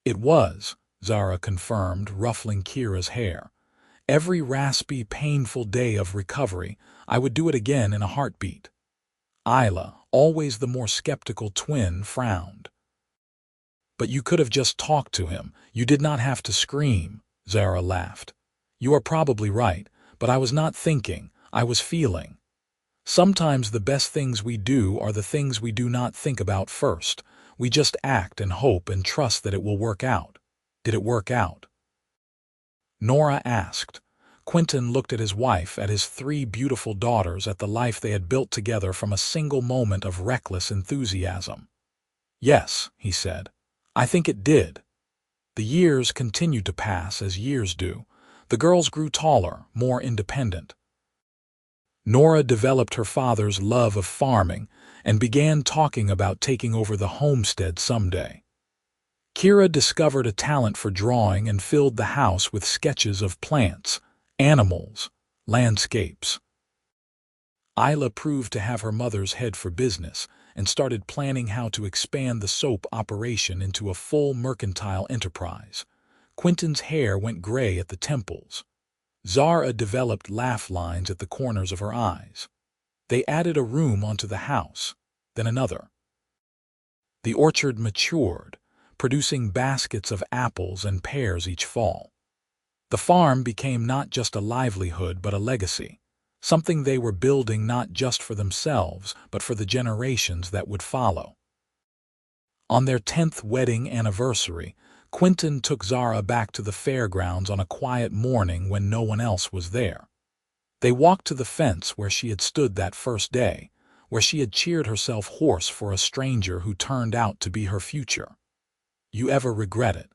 "It was," Zara confirmed, ruffling Kira's hair. "Every raspy, painful day of recovery, I would do it again in a heartbeat." Isla, always the more skeptical twin, frowned. "But you could have just talked to him. You did not have to scream," Zara laughed. "You are probably right, but I was not thinking, I was feeling. Sometimes the best things we do are the things we do not think about first. We just act and hope and trust that it will work out." "Did it work out?" Nora asked. Quinton looked at his wife, at his 3 beautiful daughters, at the life they had built together from a single moment of reckless enthusiasm. "Yes," he said, "I think it did." The years continued to pass as years do. The girls grew taller, more independent. Nora developed her father's love of farming and began talking about taking over the homestead someday. Kira discovered a talent for drawing and filled the house with sketches of plants, animals, landscapes. Isla proved to have her mother's head for business and started planning how to expand the soap operation into a full mercantile enterprise. Quinton's hair went gray at the temples. Zara developed laugh lines at the corners of her eyes. They added a room onto the house, then another. The orchard matured, producing baskets of apples and pears each fall. The farm became not just a livelihood but a legacy, something they were building not just for themselves but for the generations that would follow. On their 10th wedding anniversary, Quinton took Zara back to the fairgrounds on a quiet morning when no one else was there. They walked to the fence where she had stood that first day, where she had cheered herself hoarse for a stranger who turned out to be her future. "You ever regret it?"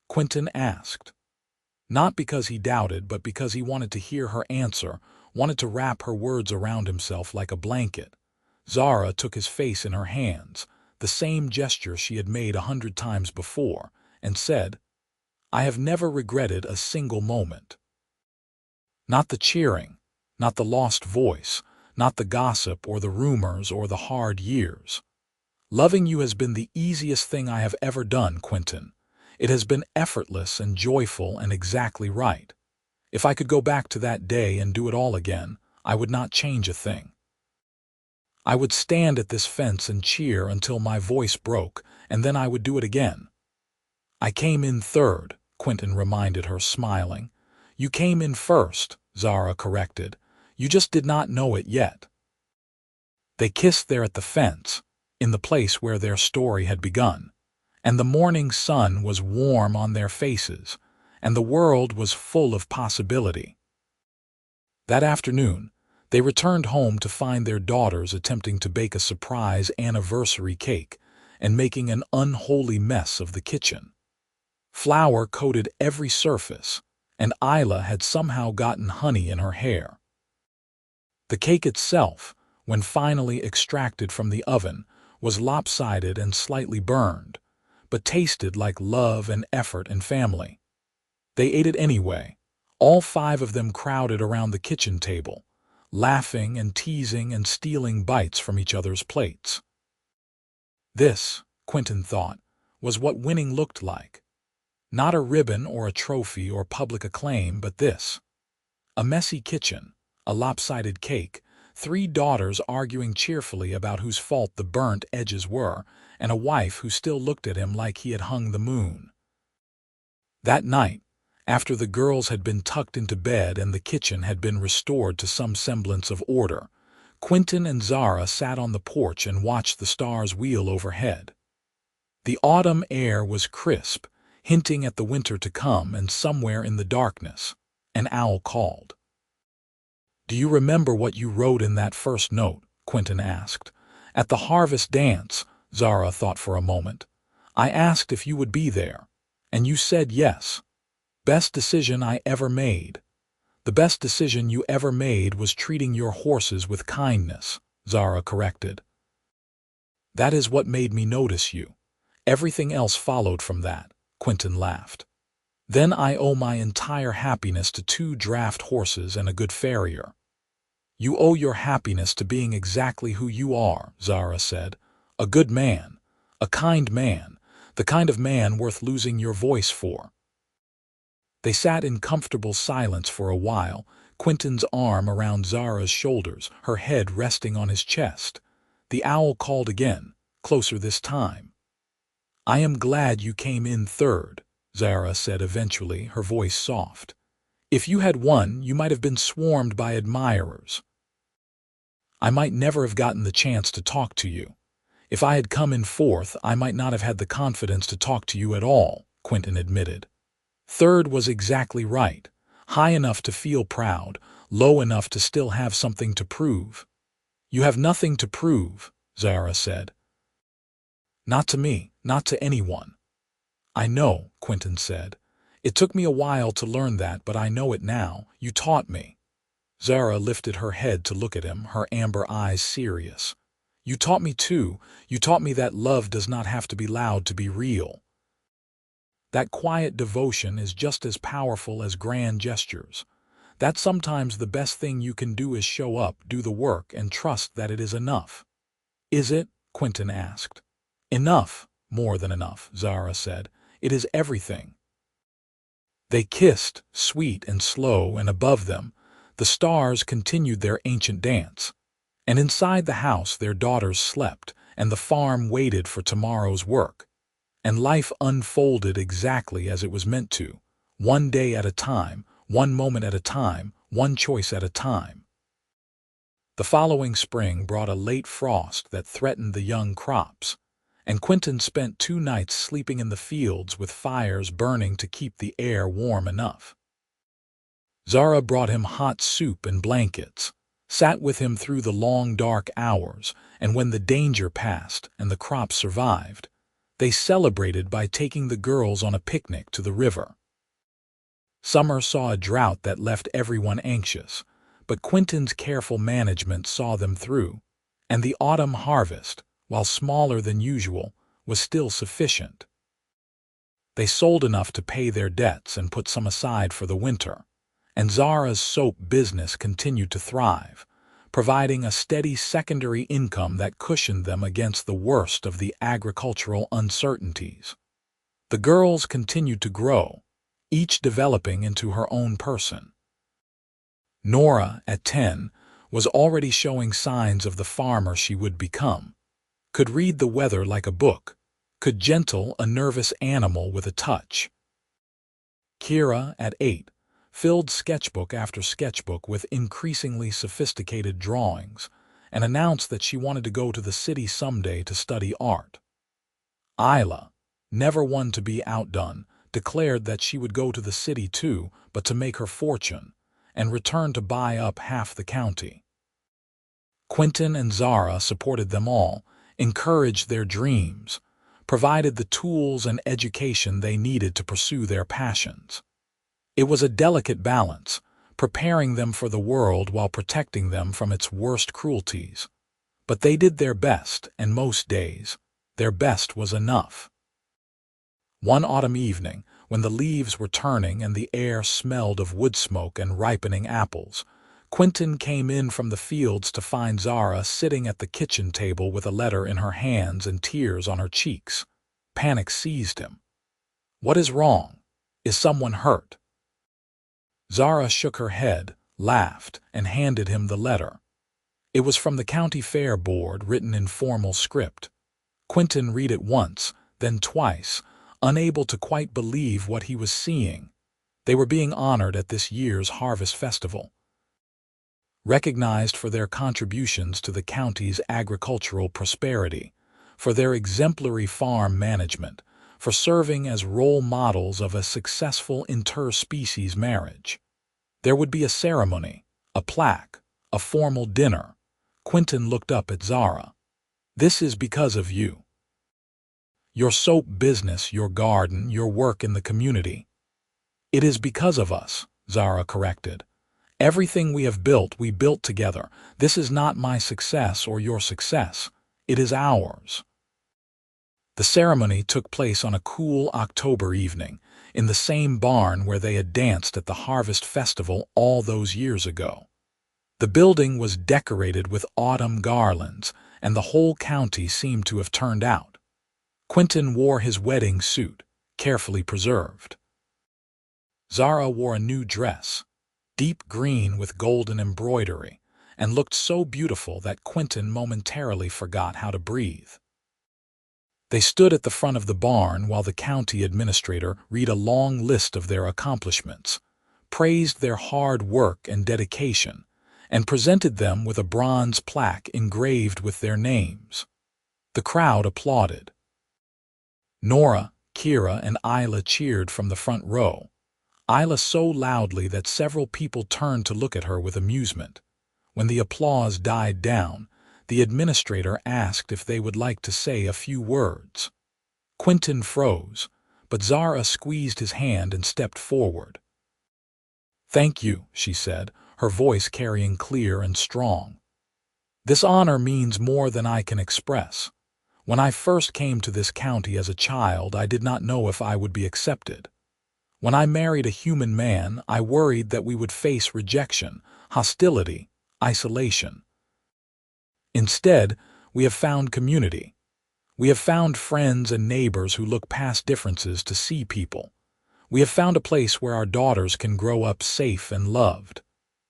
Quinton asked. Not because he doubted, but because he wanted to hear her answer, wanted to wrap her words around himself like a blanket. Zara took his face in her hands, the same gesture she had made 100 times before, and said, "I have never regretted a single moment. Not the cheering, not the lost voice, not the gossip or the rumors or the hard years. Loving you has been the easiest thing I have ever done, Quinton. It has been effortless and joyful and exactly right. If I could go back to that day and do it all again, I would not change a thing. I would stand at this fence and cheer until my voice broke, and then I would do it again." "I came in third," Quinton reminded her, smiling. "You came in first," Zara corrected. "You just did not know it yet." They kissed there at the fence, in the place where their story had begun, and the morning sun was warm on their faces, and the world was full of possibility. That afternoon, they returned home to find their daughters attempting to bake a surprise anniversary cake and making an unholy mess of the kitchen. Flour coated every surface, and Isla had somehow gotten honey in her hair. The cake itself, when finally extracted from the oven, was lopsided and slightly burned, but tasted like love and effort and family. They ate it anyway. All 5 of them crowded around the kitchen table, laughing and teasing and stealing bites from each other's plates. This, Quinton thought, was what winning looked like. Not a ribbon or a trophy or public acclaim, but this. A messy kitchen, a lopsided cake, 3 daughters arguing cheerfully about whose fault the burnt edges were, and a wife who still looked at him like he had hung the moon. That night, after the girls had been tucked into bed and the kitchen had been restored to some semblance of order, Quinton and Zara sat on the porch and watched the stars wheel overhead. The autumn air was crisp, hinting at the winter to come, and somewhere in the darkness, an owl called. "Do you remember what you wrote in that first note?" Quinton asked. "At the harvest dance," Zara thought for a moment. "I asked if you would be there, and you said yes. Best decision I ever made." "The best decision you ever made was treating your horses with kindness," Zara corrected. "That is what made me notice you. Everything else followed from that," Quinton laughed. "Then I owe my entire happiness to 2 draft horses and a good farrier." "You owe your happiness to being exactly who you are," Zara said. "A good man, a kind man, the kind of man worth losing your voice for." They sat in comfortable silence for a while, Quinton's arm around Zara's shoulders, her head resting on his chest. The owl called again, closer this time. "I am glad you came in third," Zara said eventually, her voice soft. "If you had won, you might have been swarmed by admirers. I might never have gotten the chance to talk to you. If I had come in fourth, I might not have had the confidence to talk to you at all," Quinton admitted. "Third was exactly right. High enough to feel proud, low enough to still have something to prove." "You have nothing to prove," Zara said. "Not to me, not to anyone." "I know," Quinton said. "It took me a while to learn that, but I know it now. You taught me." Zara lifted her head to look at him, her amber eyes serious. "You taught me too. You taught me that love does not have to be loud to be real. That quiet devotion is just as powerful as grand gestures. That sometimes the best thing you can do is show up, do the work, and trust that it is enough." "Is it?" Quinton asked. "Enough, more than enough," Zara said. "It is everything." They kissed, sweet and slow, and above them, the stars continued their ancient dance. And inside the house their daughters slept, and the farm waited for tomorrow's work. And life unfolded exactly as it was meant to, one day at a time, one moment at a time, one choice at a time. The following spring brought a late frost that threatened the young crops, and Quinton spent 2 nights sleeping in the fields with fires burning to keep the air warm enough. Zara brought him hot soup and blankets, sat with him through the long dark hours, and when the danger passed and the crops survived, they celebrated by taking the girls on a picnic to the river. Summer saw a drought that left everyone anxious, but Quinton's careful management saw them through, and the autumn harvest, while smaller than usual, was still sufficient. They sold enough to pay their debts and put some aside for the winter, and Zara's soap business continued to thrive, providing a steady secondary income that cushioned them against the worst of the agricultural uncertainties. The girls continued to grow, each developing into her own person. Nora, at 10, was already showing signs of the farmer she would become, could read the weather like a book, could gentle a nervous animal with a touch. Kira, at 8, filled sketchbook after sketchbook with increasingly sophisticated drawings, and announced that she wanted to go to the city someday to study art. Isla, never one to be outdone, declared that she would go to the city too, but to make her fortune, and return to buy up half the county. Quinton and Zara supported them all, encouraged their dreams, provided the tools and education they needed to pursue their passions. It was a delicate balance, preparing them for the world while protecting them from its worst cruelties. But they did their best, and most days, their best was enough. One autumn evening, when the leaves were turning and the air smelled of wood smoke and ripening apples, Quinton came in from the fields to find Zara sitting at the kitchen table with a letter in her hands and tears on her cheeks. Panic seized him. "What is wrong? Is someone hurt?" Zara shook her head, laughed, and handed him the letter. It was from the county fair board, written in formal script. Quinton read it once, then twice, unable to quite believe what he was seeing. They were being honored at this year's harvest festival. Recognized for their contributions to the county's agricultural prosperity, for their exemplary farm management, for serving as role models of a successful interspecies marriage. There would be a ceremony, a plaque, a formal dinner. Quinton looked up at Zara. "This is because of you. Your soap business, your garden, your work in the community." "It is because of us," Zara corrected. "Everything we have built, we built together. This is not my success or your success. It is ours." The ceremony took place on a cool October evening, in the same barn where they had danced at the harvest festival all those years ago. The building was decorated with autumn garlands, and the whole county seemed to have turned out. Quinton wore his wedding suit, carefully preserved. Zara wore a new dress, deep green with golden embroidery, and looked so beautiful that Quinton momentarily forgot how to breathe. They stood at the front of the barn while the county administrator read a long list of their accomplishments, praised their hard work and dedication, and presented them with a bronze plaque engraved with their names. The crowd applauded. Nora, Kira, and Isla cheered from the front row, Isla so loudly that several people turned to look at her with amusement. When the applause died down, the administrator asked if they would like to say a few words. Quinton froze, but Zara squeezed his hand and stepped forward. "Thank you," she said, her voice carrying clear and strong. "This honor means more than I can express. When I first came to this county as a child, I did not know if I would be accepted. When I married a human man, I worried that we would face rejection, hostility, isolation. Instead, we have found community. We have found friends and neighbors who look past differences to see people. We have found a place where our daughters can grow up safe and loved."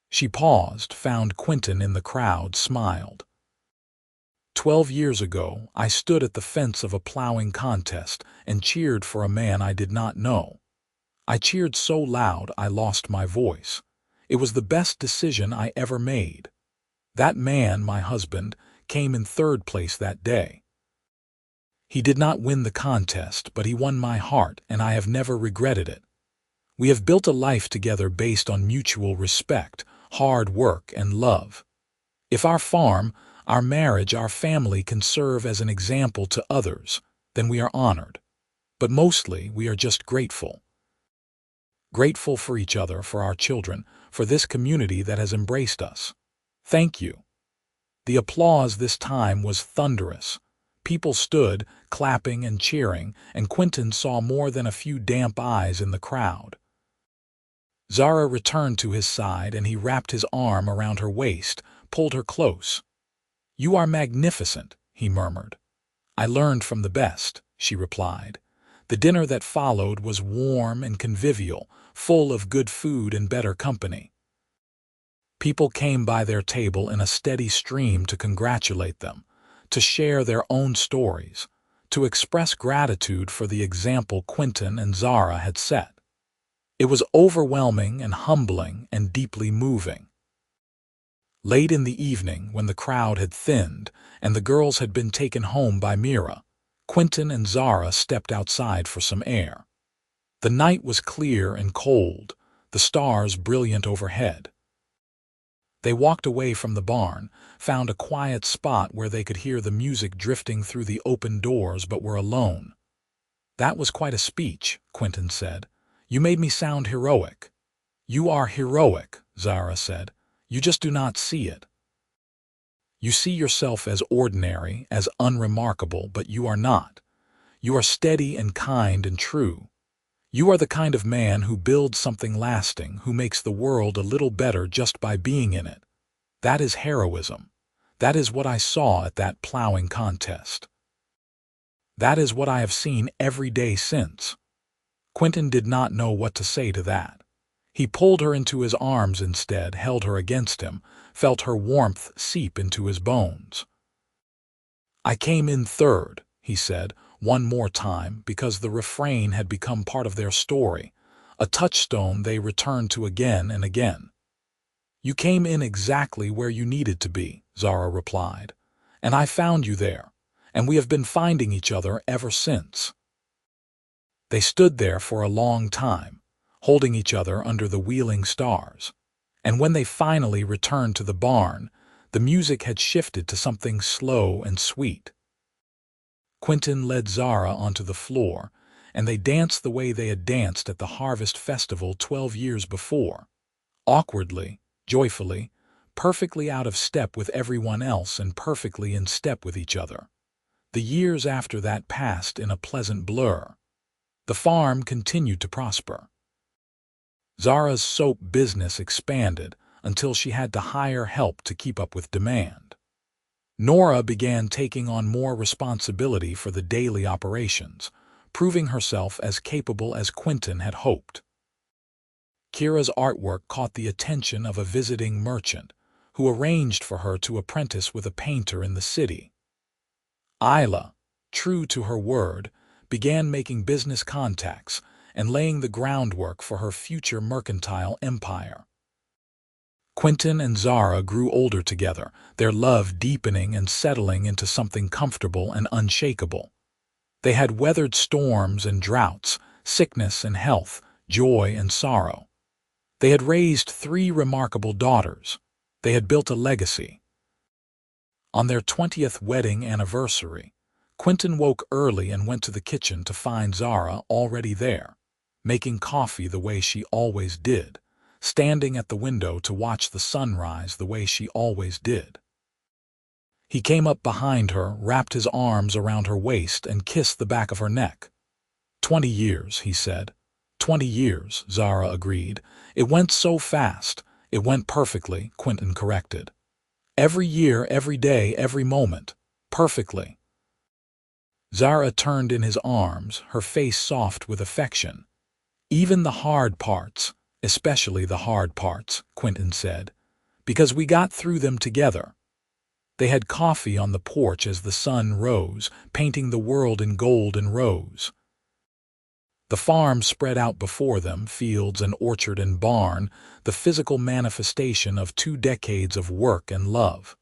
She paused, found Quinton in the crowd, smiled. 12 years ago, I stood at the fence of a plowing contest and cheered for a man I did not know. I cheered so loud I lost my voice. It was the best decision I ever made. That man, my husband, came in third place that day. He did not win the contest, but he won my heart, and I have never regretted it. We have built a life together based on mutual respect, hard work, and love. If our farm, our marriage, our family can serve as an example to others, then we are honored. But mostly, we are just grateful. Grateful for each other, for our children, for this community that has embraced us. Thank you." The applause this time was thunderous. People stood, clapping and cheering, and Quinton saw more than a few damp eyes in the crowd. Zara returned to his side, and he wrapped his arm around her waist, pulled her close. "You are magnificent," he murmured. "I learned from the best," she replied. The dinner that followed was warm and convivial, full of good food and better company. People came by their table in a steady stream to congratulate them, to share their own stories, to express gratitude for the example Quinton and Zara had set. It was overwhelming and humbling and deeply moving. Late in the evening, when the crowd had thinned and the girls had been taken home by Mira, Quinton and Zara stepped outside for some air. The night was clear and cold, the stars brilliant overhead. They walked away from the barn, found a quiet spot where they could hear the music drifting through the open doors, but were alone. "That was quite a speech," Quinton said. "You made me sound heroic." "You are heroic," Zara said. "You just do not see it. You see yourself as ordinary, as unremarkable, but you are not. You are steady and kind and true. You are the kind of man who builds something lasting, who makes the world a little better just by being in it. That is heroism. That is what I saw at that plowing contest. That is what I have seen every day since." Quinton did not know what to say to that. He pulled her into his arms instead, held her against him, felt her warmth seep into his bones. "I came in third," he said, one more time, because the refrain had become part of their story, a touchstone they returned to again and again. "You came in exactly where you needed to be," Zara replied, "and I found you there, and we have been finding each other ever since." They stood there for a long time, holding each other under the wheeling stars, and when they finally returned to the barn, the music had shifted to something slow and sweet. Quinton led Zara onto the floor, and they danced the way they had danced at the Harvest Festival 12 years before, awkwardly, joyfully, perfectly out of step with everyone else and perfectly in step with each other. The years after that passed in a pleasant blur. The farm continued to prosper. Zara's soap business expanded until she had to hire help to keep up with demand. Nora began taking on more responsibility for the daily operations, proving herself as capable as Quinton had hoped. Kira's artwork caught the attention of a visiting merchant, who arranged for her to apprentice with a painter in the city. Isla, true to her word, began making business contacts and laying the groundwork for her future mercantile empire. Quinton and Zara grew older together, their love deepening and settling into something comfortable and unshakable. They had weathered storms and droughts, sickness and health, joy and sorrow. They had raised 3 remarkable daughters. They had built a legacy. On their 20th wedding anniversary, Quinton woke early and went to the kitchen to find Zara already there, making coffee the way she always did, standing at the window to watch the sunrise the way she always did. He came up behind her, wrapped his arms around her waist, and kissed the back of her neck. 20 years, he said. 20 years, Zara agreed. It went so fast. It went perfectly, Quinton corrected. Every year, every day, every moment. Perfectly. Zara turned in his arms, her face soft with affection. "Even the hard parts, especially the hard parts," Quinton said, "because we got through them together." They had coffee on the porch as the sun rose, painting the world in gold and rose. The farm spread out before them, fields and orchard and barn, the physical manifestation of 2 decades of work and love.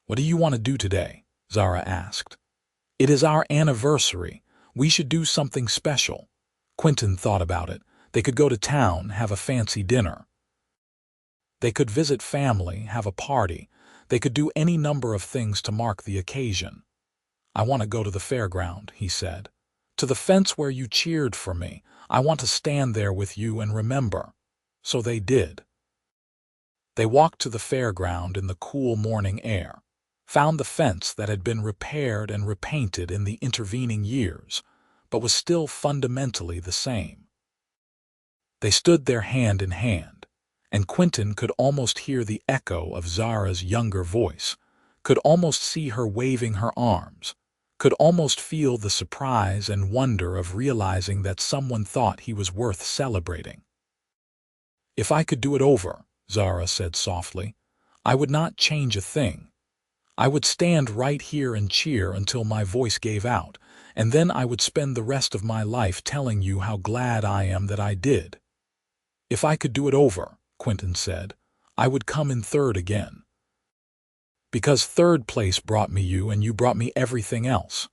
"What do you want to do today?" Zara asked. "It is our anniversary. We should do something special." Quinton thought about it. They could go to town, have a fancy dinner. They could visit family, have a party. They could do any number of things to mark the occasion. "I want to go to the fairground," he said. "To the fence where you cheered for me. I want to stand there with you and remember." So they did. They walked to the fairground in the cool morning air, found the fence that had been repaired and repainted in the intervening years, but was still fundamentally the same. They stood there hand in hand, and Quinton could almost hear the echo of Zara's younger voice, could almost see her waving her arms, could almost feel the surprise and wonder of realizing that someone thought he was worth celebrating. "If I could do it over," Zara said softly, "I would not change a thing. I would stand right here and cheer until my voice gave out, and then I would spend the rest of my life telling you how glad I am that I did." "If I could do it over," Quinton said, "I would come in third again. Because third place brought me you and you brought me everything else."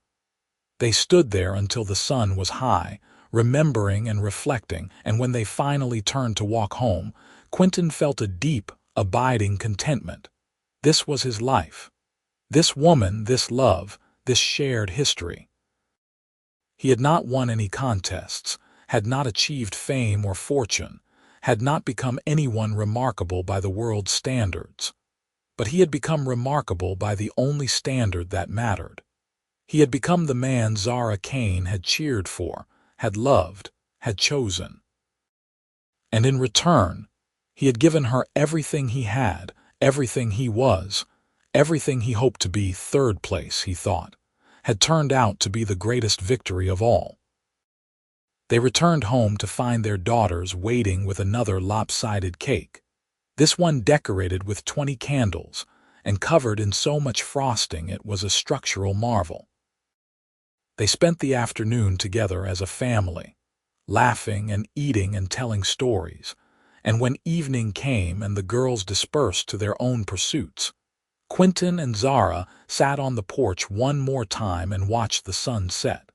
They stood there until the sun was high, remembering and reflecting, and when they finally turned to walk home, Quinton felt a deep, abiding contentment. This was his life. This woman, this love, this shared history. He had not won any contests, had not achieved fame or fortune, had not become anyone remarkable by the world's standards. But he had become remarkable by the only standard that mattered. He had become the man Zara Kane had cheered for, had loved, had chosen. And in return, he had given her everything he had, everything he was, everything he hoped to be. Third place, he thought, had turned out to be the greatest victory of all. They returned home to find their daughters waiting with another lopsided cake, this one decorated with 20 candles and covered in so much frosting it was a structural marvel. They spent the afternoon together as a family, laughing and eating and telling stories, and when evening came and the girls dispersed to their own pursuits, Quinton and Zara sat on the porch one more time and watched the sun set.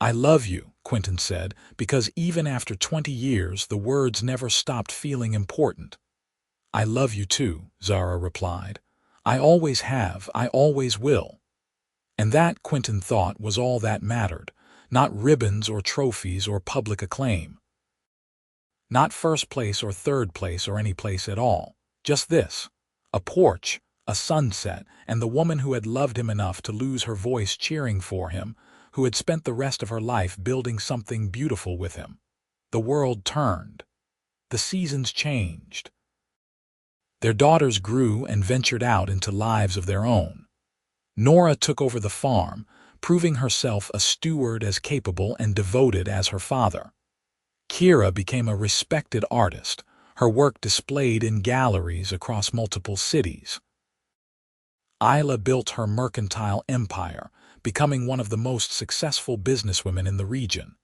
"I love you," Quinton said, because even after 20 years the words never stopped feeling important. "I love you too," Zara replied. "I always have, I always will." And that, Quinton thought, was all that mattered, not ribbons or trophies or public acclaim. Not first place or third place or any place at all. Just this: a porch, a sunset, and the woman who had loved him enough to lose her voice cheering for him, who had spent the rest of her life building something beautiful with him. The world turned. The seasons changed. Their daughters grew and ventured out into lives of their own. Nora took over the farm, proving herself a steward as capable and devoted as her father. Kira became a respected artist, her work displayed in galleries across multiple cities. Isla built her mercantile empire, becoming one of the most successful businesswomen in the region.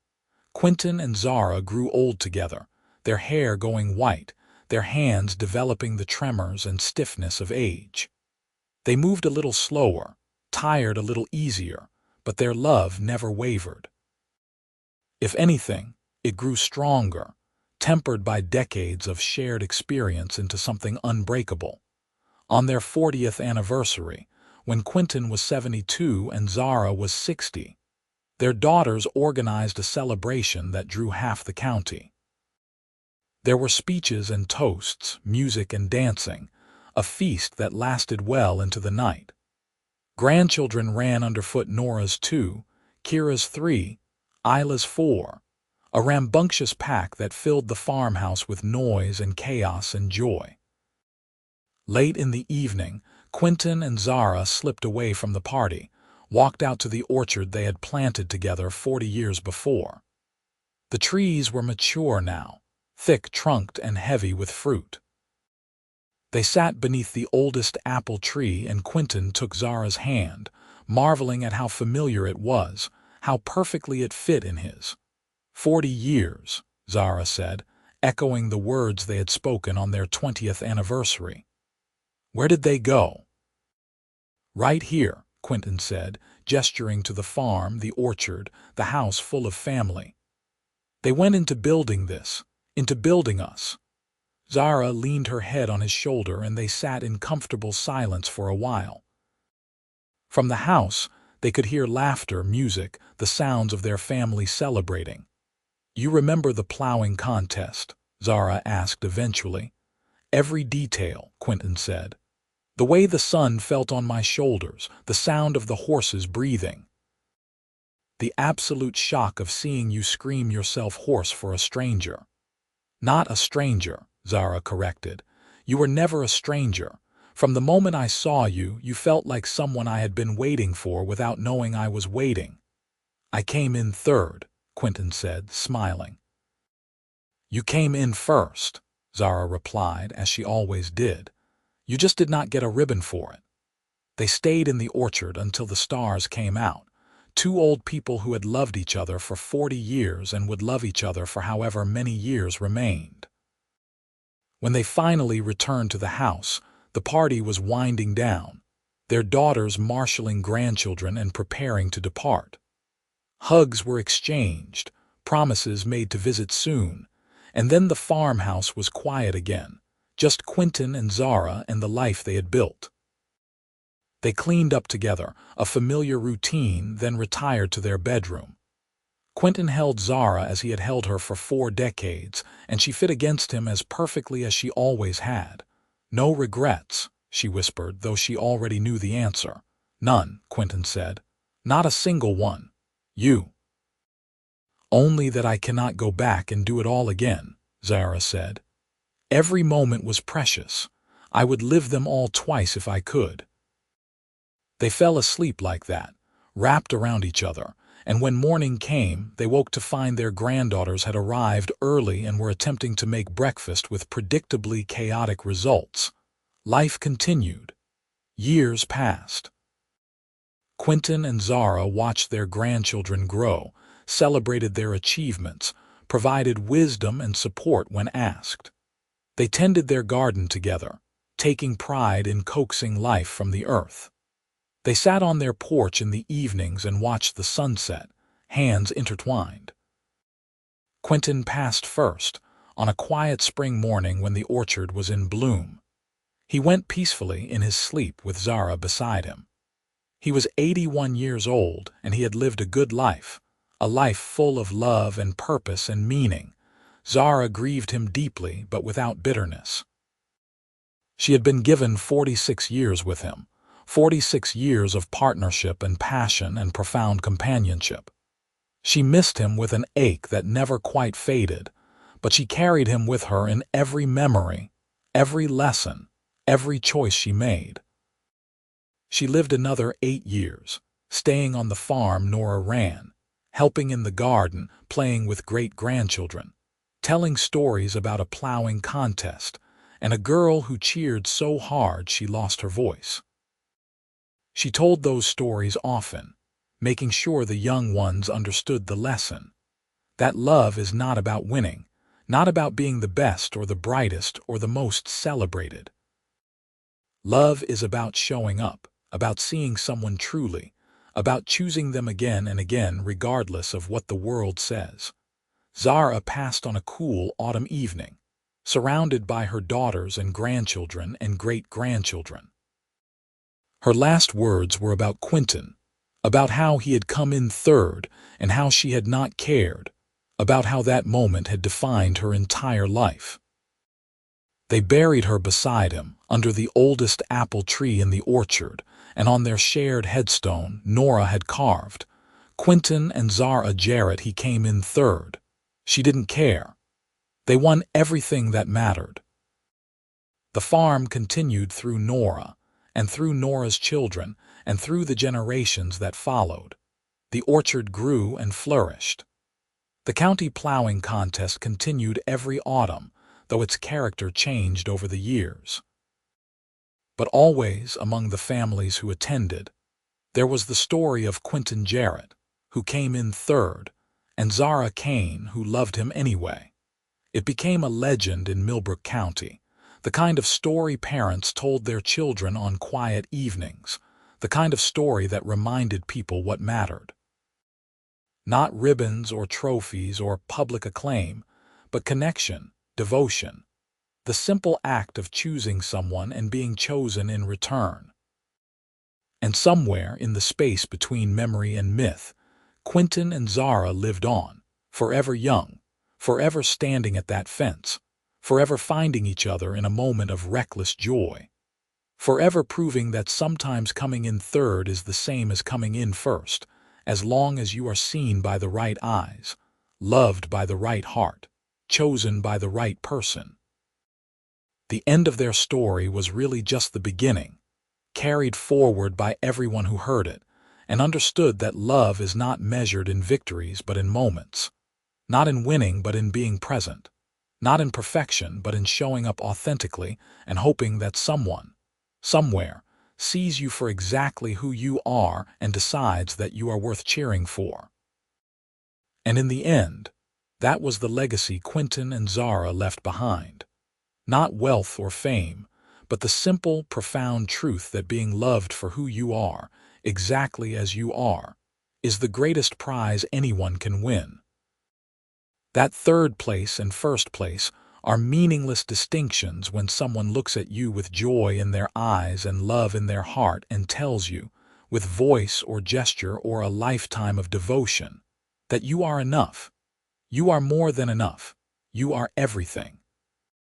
Quinton and Zara grew old together, their hair going white, their hands developing the tremors and stiffness of age. They moved a little slower, tired a little easier, but their love never wavered. If anything, it grew stronger, tempered by decades of shared experience into something unbreakable. On their 40th anniversary, when Quinton was 72 and Zara was 60, their daughters organized a celebration that drew half the county. There were speeches and toasts, music and dancing, a feast that lasted well into the night. Grandchildren ran underfoot: Nora's 2, Kira's 3, Isla's 4, a rambunctious pack that filled the farmhouse with noise and chaos and joy. Late in the evening, Quinton and Zara slipped away from the party, walked out to the orchard they had planted together 40 years before. The trees were mature now, thick-trunked and heavy with fruit. They sat beneath the oldest apple tree and Quinton took Zara's hand, marveling at how familiar it was, how perfectly it fit in his. 40 years, Zara said, echoing the words they had spoken on their 20th anniversary. Where did they go? Right here, Quinton said, gesturing to the farm, the orchard, the house full of family. They went into building this, into building us. Zara leaned her head on his shoulder and they sat in comfortable silence for a while. From the house, they could hear laughter, music, the sounds of their family celebrating. "You remember the plowing contest?" Zara asked eventually. "Every detail," Quinton said. "The way the sun felt on my shoulders, the sound of the horses breathing. The absolute shock of seeing you scream yourself hoarse for a stranger." "Not a stranger," Zara corrected. "You were never a stranger. From the moment I saw you, you felt like someone I had been waiting for without knowing I was waiting." "I came in third," Quinton said, smiling. "You came in first," Zara replied, as she always did. "You just did not get a ribbon for it." They stayed in the orchard until the stars came out, two old people who had loved each other for 40 years and would love each other for however many years remained. When they finally returned to the house, the party was winding down, their daughters marshalling grandchildren and preparing to depart. Hugs were exchanged, promises made to visit soon, and then the farmhouse was quiet again, just Quinton and Zara and the life they had built. They cleaned up together, a familiar routine, then retired to their bedroom. Quinton held Zara as he had held her for 4 decades, and she fit against him as perfectly as she always had. "No regrets," she whispered, though she already knew the answer. "None," Quinton said. "Not a single one. You." Only that I cannot go back and do it all again, Zara said. Every moment was precious. I would live them all twice if I could. They fell asleep like that, wrapped around each other, and when morning came, they woke to find their granddaughters had arrived early and were attempting to make breakfast with predictably chaotic results. Life continued. Years passed. Quinton and Zara watched their grandchildren grow, celebrated their achievements, provided wisdom and support when asked. They tended their garden together, taking pride in coaxing life from the earth. They sat on their porch in the evenings and watched the sunset, hands intertwined. Quinton passed first, on a quiet spring morning when the orchard was in bloom. He went peacefully in his sleep with Zara beside him. He was 81 years old, and he had lived a good life, a life full of love and purpose and meaning. Zara grieved him deeply, but without bitterness. She had been given 46 years with him, 46 years of partnership and passion and profound companionship. She missed him with an ache that never quite faded, but she carried him with her in every memory, every lesson, every choice she made. She lived another 8 years, staying on the farm Nora ran, helping in the garden, playing with great-grandchildren, telling stories about a plowing contest, and a girl who cheered so hard she lost her voice. She told those stories often, making sure the young ones understood the lesson. That love is not about winning, not about being the best or the brightest or the most celebrated. Love is about showing up, about seeing someone truly, about choosing them again and again regardless of what the world says. Zara passed on a cool autumn evening, surrounded by her daughters and grandchildren and great-grandchildren. Her last words were about Quinton, about how he had come in third and how she had not cared, about how that moment had defined her entire life. They buried her beside him, under the oldest apple tree in the orchard, and on their shared headstone Nora had carved, "Quinton and Zara Jarrett, he came in third." She didn't care. They won everything that mattered. The farm continued through Nora, and through Nora's children, and through the generations that followed. The orchard grew and flourished. The county plowing contest continued every autumn, though its character changed over the years. But always among the families who attended, there was the story of Quinton Jarrett, who came in third, and Zara Kane, who loved him anyway. It became a legend in Millbrook County, the kind of story parents told their children on quiet evenings, the kind of story that reminded people what mattered. Not ribbons or trophies or public acclaim, but connection, devotion, the simple act of choosing someone and being chosen in return. And somewhere in the space between memory and myth, Quinton and Zara lived on, forever young, forever standing at that fence, forever finding each other in a moment of reckless joy, forever proving that sometimes coming in third is the same as coming in first, as long as you are seen by the right eyes, loved by the right heart, chosen by the right person. The end of their story was really just the beginning, carried forward by everyone who heard it, and understood that love is not measured in victories but in moments, not in winning but in being present, not in perfection but in showing up authentically and hoping that someone, somewhere, sees you for exactly who you are and decides that you are worth cheering for. And in the end, that was the legacy Quinton and Zara left behind. Not wealth or fame, but the simple, profound truth that being loved for who you are, exactly as you are, is the greatest prize anyone can win. That third place and first place are meaningless distinctions when someone looks at you with joy in their eyes and love in their heart and tells you, with voice or gesture or a lifetime of devotion, that you are enough. You are more than enough. You are everything.